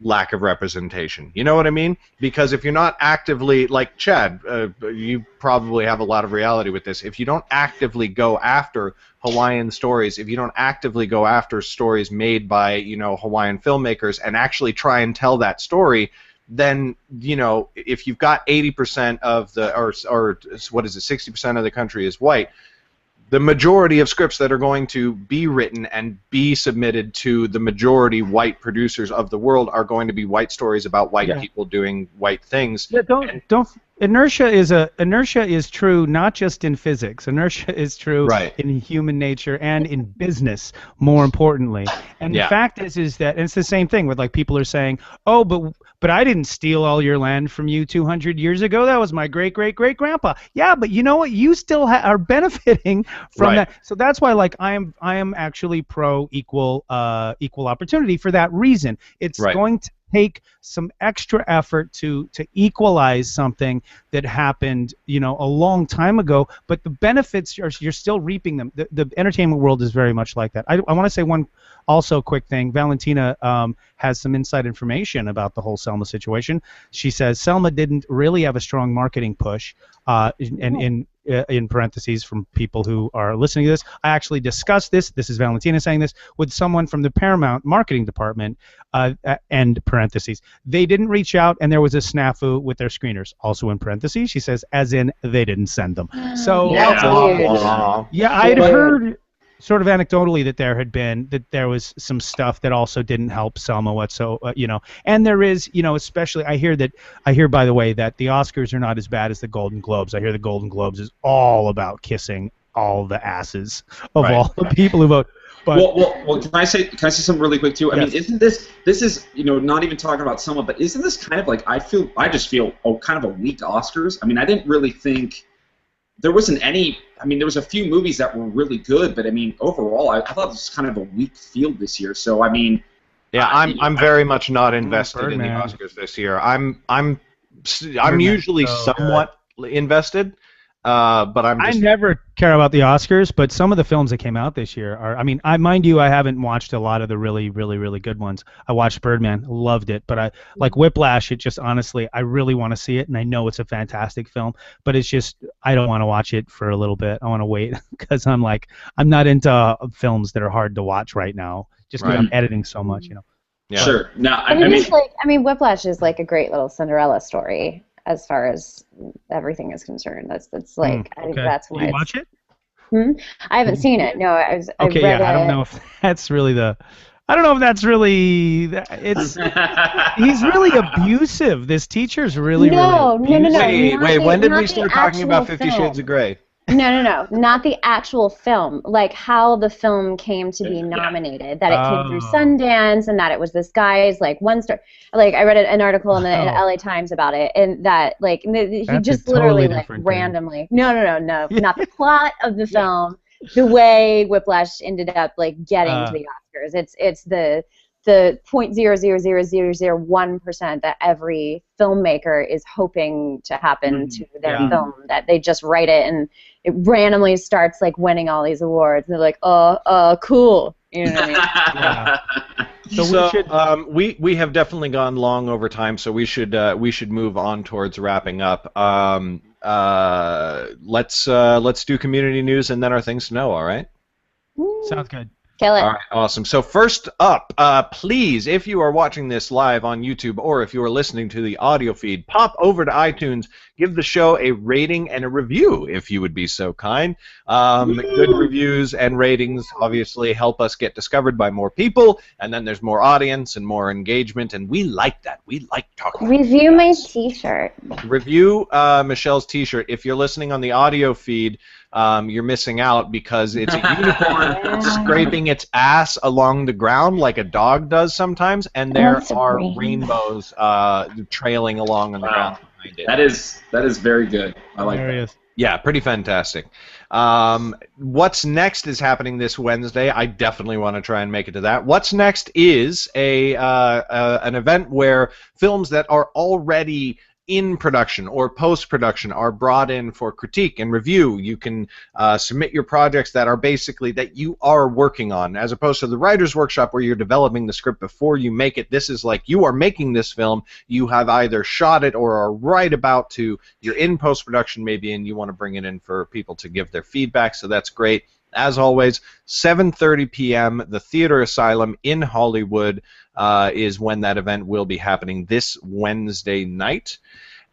lack of representation. You know what I mean? Because if you're not actively, like Chad, you probably have a lot of reality with this. If you don't actively go after Hawaiian stories, if you don't actively go after stories made by, Hawaiian filmmakers and actually try and tell that story, then, if you've got 80% of the, or what is it, 60% of the country is white, the majority of scripts that are going to be written and be submitted to the majority white producers of the world are going to be white stories about white people doing white things. Yeah, don't. Inertia is true not just in physics. Inertia is true in human nature and in business, more importantly. And the fact is that, and it's the same thing with, like, people are saying, "Oh, but I didn't steal all your land from you 200 years ago. That was my great-great-great-grandpa." Yeah, but you know what? You still are benefiting from that. So that's why, like, I am actually pro equal opportunity for that reason. It's going to take some extra effort to equalize something that happened, a long time ago, but the benefits you're still reaping them. The entertainment world is very much like that. I want to say one also quick thing. Valentina has some inside information about the whole Selma situation. She says Selma didn't really have a strong marketing push, in parentheses from people who are listening to this. I actually discussed this is Valentina saying this, with someone from the Paramount marketing department, end parentheses. They didn't reach out, and there was a snafu with their screeners. Also in parentheses, she says, as in they didn't send them. So I had heard sort of anecdotally that there was some stuff that also didn't help Selma whatsoever, and there is, especially I hear by the way that the Oscars are not as bad as the Golden Globes. I hear the Golden Globes is all about kissing all the asses of Right. all the people who vote. But Well, can I say something really quick too? I mean, isn't this is not even talking about someone, but isn't this kind of like I just feel kind of a weak Oscars? I mean, I didn't really think there wasn't any. I mean, there was a few movies that were really good, but I mean, overall, I thought it was kind of a weak field this year. So I mean, yeah, I'm very much not invested in the Birdman. Oscars this year. I'm usually so somewhat invested, but I'm I just never care about the Oscars, but some of the films that came out this year are. I mean, mind you, I haven't watched a lot of the really, really, really good ones. I watched Birdman, loved it, but I like Whiplash. It just honestly, I really want to see it, and I know it's a fantastic film, but it's just I don't want to watch it for a little bit. I want to wait because I'm not into films that are hard to watch right now, just because Right. I'm editing so much, yeah. sure. No, I But it mean, is like, I mean, Whiplash is like a great little Cinderella story as far as everything is concerned. That's like, I think Okay. that's Did why you it's. watch it? I haven't seen it. No, I Okay, read yeah, I don't it. know if that's really I don't know if that's really. It's. He's really abusive. This teacher's really, No, really no, abusive. Wait, not wait. the- When did not we the start talking about actual 50 Shades of Grey? No, not the actual film. Like how the film came to be nominated. That it came through Oh. Sundance, and that it was this guy's like one star. Like I read an article in the LA Times about it, and that like he That's a just totally literally like different thing. randomly. No, not the plot of the film. The way Whiplash ended up like getting to the Oscars. It's the 0.0000001% that every filmmaker is hoping to happen to their film, that they just write it and it randomly starts like winning all these awards and they're like, cool. You know what I mean? So we have definitely gone long over time, so we should move on towards wrapping up. Let's do community news and then our things to know. All right. sounds good. Kill it. All right, awesome. So first up, please, if you are watching this live on YouTube or if you are listening to the audio feed, pop over to iTunes, give the show a rating and a review, if you would be so kind. Good reviews and ratings obviously help us get discovered by more people, and then there's more audience and more engagement, and we like that. We like talking. Review my T-shirt. Review Michelle's T-shirt. If you're listening on the audio feed, you're missing out because it's a unicorn scraping its ass along the ground like a dog does sometimes, and there That's are rainbow. rainbows trailing along on the ground behind it. that is very good. I like There that. he is. Yeah, pretty fantastic. What's next is happening this Wednesday. I definitely want to try and make it to that. What's next is an event where films that are already in production or post-production are brought in for critique and review. You can submit your projects that are basically that you are working on, as opposed to the writer's workshop where you're developing the script before you make it. This is like you are making this film, you have either shot it or are right about to, you're in post-production maybe, and you want to bring it in for people to give their feedback, so that's great. As always, 7:30 p.m., the Theater Asylum in Hollywood is when that event will be happening this Wednesday night.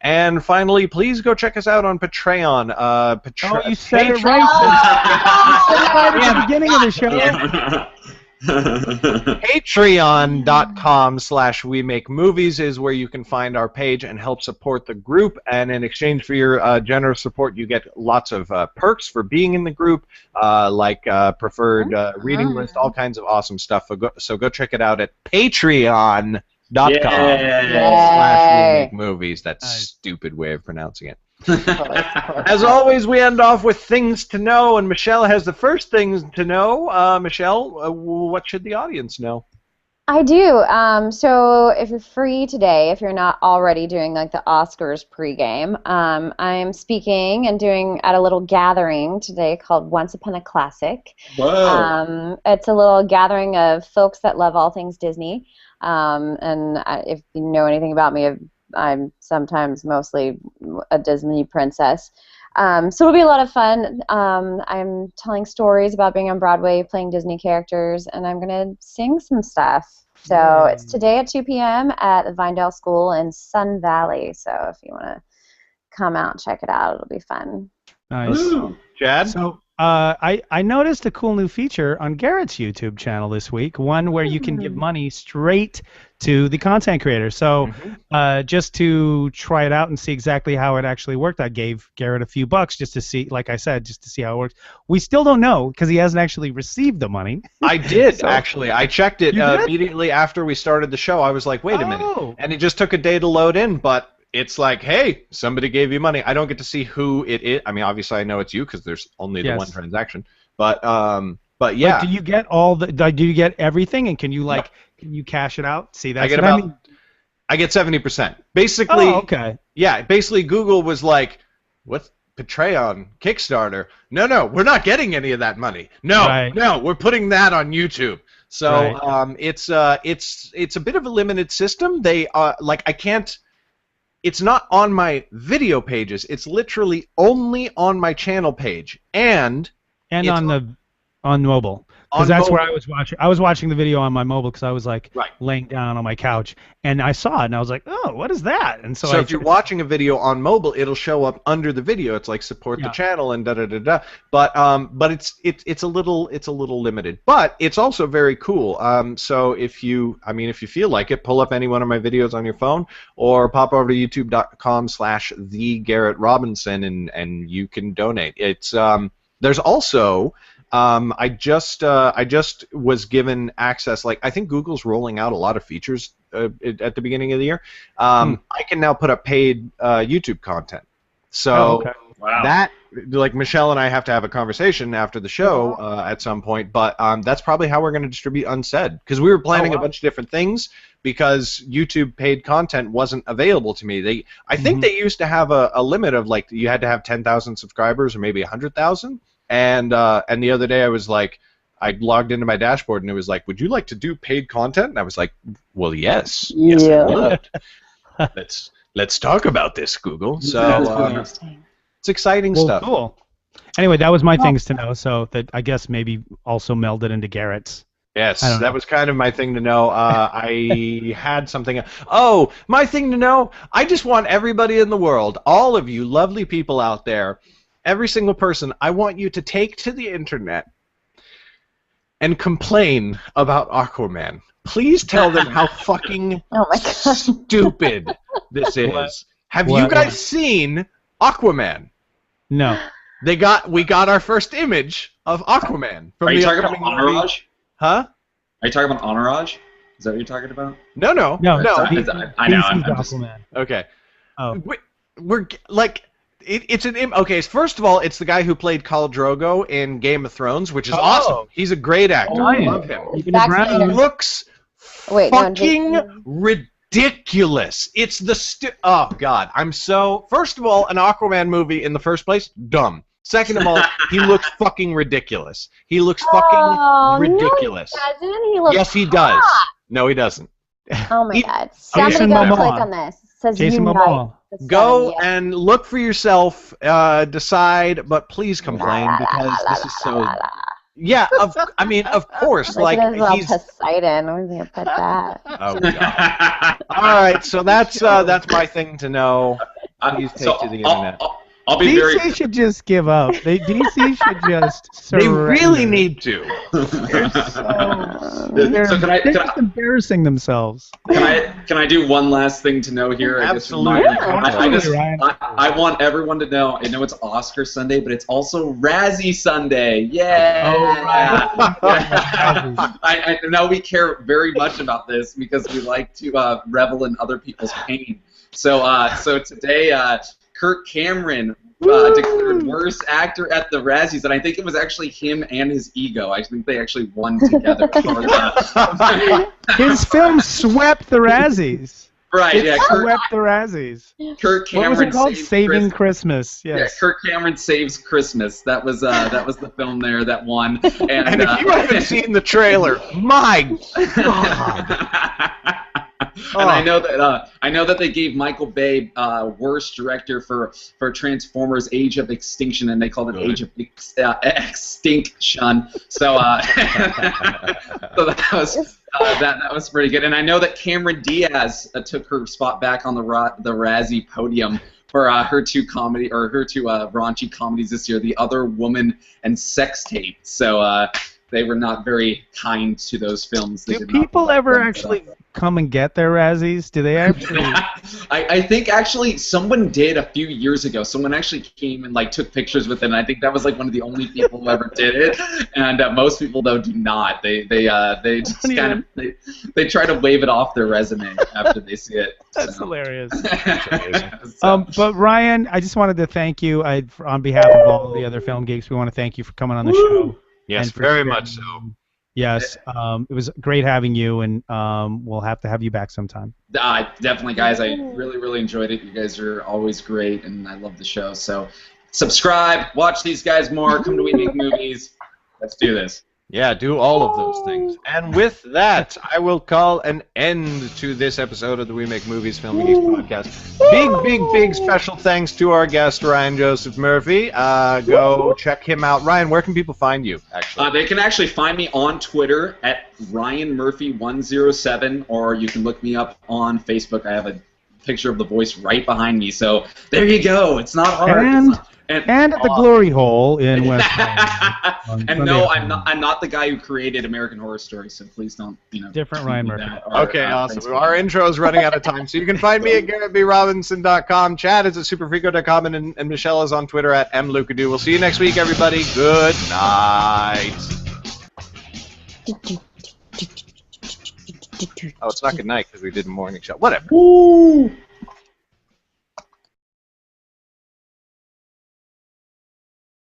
And finally, please go check us out on Patreon. Oh, you said it right. You said it right at the beginning of the show. Patreon.com/WeMakeMovies is where you can find our page and help support the group. And in exchange for your generous support, you get lots of perks for being in the group, like preferred reading list, all kinds of awesome stuff. So go check it out at Patreon.com/WeMakeMovies. That stupid way of pronouncing it. As always, we end off with things to know, and Michelle has the first things to know. Michelle, what should the audience know? I do. So if you're free today, if you're not already doing like the Oscars pregame, I'm speaking and doing at a little gathering today called Once Upon a Classic. Whoa. It's a little gathering of folks that love all things Disney. If you know anything about me, I'm sometimes mostly a Disney princess. So it'll be a lot of fun. I'm telling stories about being on Broadway, playing Disney characters, and I'm going to sing some stuff. So it's today at 2 p.m. at the Vinedale School in Sun Valley. So if you want to come out and check it out, it'll be fun. Nice. Chad? So I noticed a cool new feature on Garrett's YouTube channel this week, one where you can give money straight to the content creator. So just to try it out and see exactly how it actually worked, I gave Garrett a few bucks just to see, like I said, just to see how it works. We still don't know because he hasn't actually received the money. I did, actually. I checked it immediately after we started the show. I was like, wait a minute. And it just took a day to load in, but it's like, hey, somebody gave you money. I don't get to see who it is. I mean, obviously I know it's you because there's only the one transaction. But yeah. But do you get all the? Do you get everything? And can you can you cash it out? See, that's I get 70%. Basically. Oh, okay. Yeah, basically Google was like, what's Patreon, Kickstarter? No, we're not getting any of that money. No, we're putting that on YouTube. So it's a bit of a limited system. They I can't. It's not on my video pages. It's literally only on my channel page and on mobile. Because that's where I was watching. I was watching the video on my mobile because I was laying down on my couch and I saw it and I was like, oh, what is that? And so if you're watching a video on mobile, it'll show up under the video. It's like support the channel and da da da da. But it's a little limited. But it's also very cool. So if you feel like it, pull up any one of my videos on your phone or pop over to youtube.com/thegarrettrobinson and you can donate. It's there's also I just was given access. Like I think Google's rolling out a lot of features at the beginning of the year. I can now put up paid YouTube content. So that, like Michelle and I have to have a conversation after the show at some point. But that's probably how we're going to distribute Unsaid because we were planning a bunch of different things because YouTube paid content wasn't available to me. I think they used to have a limit of like you had to have 10,000 subscribers or maybe 100,000. And the other day I was like, I logged into my dashboard and it was like, would you like to do paid content? And I was like, well, yes, I would. Let's talk about this, Google. So it's exciting stuff. Cool. Anyway, that was my things to know. So that I guess maybe also melded into Garrett's. Yes, that was kind of my thing to know. I had something. Oh, my thing to know. I just want everybody in the world, all of you lovely people out there. Every single person, I want you to take to the internet and complain about Aquaman. Please tell them how fucking stupid this is. Have you guys seen Aquaman? No. We got our first image of Aquaman. Are you talking about Entourage? Huh? Are you talking about Entourage? Is that what you're talking about? No. I know. I'm just... Aquaman. Okay. Oh. We're like... It's okay. First of all, it's the guy who played Khal Drogo in Game of Thrones, which is awesome. He's a great actor. I love him. He looks fucking ridiculous. It's the oh god, I'm so. First of all, an Aquaman movie in the first place, dumb. Second of all, he looks fucking ridiculous. He looks fucking ridiculous. No, he doesn't. He looks yes, he does. No, he doesn't. Oh my god! Somebody go click on this. It says Jason Momoa. Go and look for yourself, decide, but please complain because this is so. Yeah, of course, like he's Poseidon. Where's he gonna put that? Oh god! All right, so that's my thing to know. Please take to the internet. I'll be DC should just give up. DC should just surrender. They really need to. They're just embarrassing themselves. Can I do one last thing to know here? Absolutely. I want everyone to know. I know it's Oscar Sunday, but it's also Razzie Sunday. Yeah. Oh, right. I know we care very much about this because we like to revel in other people's pain. So today. Kirk Cameron declared worst actor at the Razzies, and I think it was actually him and his ego. I think they actually won together. His film swept the Razzies. Right, yeah. Swept the Razzies. Kirk Cameron. What was it called? Saving Christmas. Yes. Yeah, Kirk Cameron Saves Christmas. That was the film there that won. And if you haven't seen the trailer, my God. And I know that they gave Michael Bay worst director for Transformers: Age of Extinction, and they called it Age of Extinction. So that was pretty good. And I know that Cameron Diaz took her spot back on the Razzie podium for her two raunchy comedies this year, The Other Woman and Sex Tape. So they were not very kind to those films. They Do did not people like ever them, actually come and get their Razzies? Do they actually? I think actually someone did a few years ago. Someone actually came and like took pictures with it. And I think that was like one of the only people who ever did it. And most people though do not. They just kind of they try to wave it off their resume after they see it. That's so. hilarious. So. But Ryan, I just wanted to thank you on behalf of all the other film geeks. We want to thank you for coming on the show. Yes, and for very sharing. much so. Yes, it was great having you, and we'll have to have you back sometime. Definitely, guys. I really, really enjoyed it. You guys are always great, and I love the show. So subscribe, watch these guys more, come to We Make Movies. Let's do this. Yeah, do all of those things. And with that, I will call an end to this episode of the We Make Movies Film Geeks podcast. Big special thanks to our guest, Ryan Joseph Murphy. Go check him out. Ryan, where can people find you, actually? They can actually find me on Twitter at RyanMurphy107, or you can look me up on Facebook. I have a picture of the voice right behind me. So there you go. It's not hard. And at the Glory Hole in West Hollywood. And no, I'm not the guy who created American Horror Story, so please don't, Different Ryan Murphy. Okay, awesome. Our intro is running out of time, so you can find me at GarrettBRobinson.com. Chad is at SuperFrico.com, and Michelle is on Twitter at MLucadoo. We'll see you next week, everybody. Good night. Oh, it's not good night because we did a morning show. Whatever. Woo!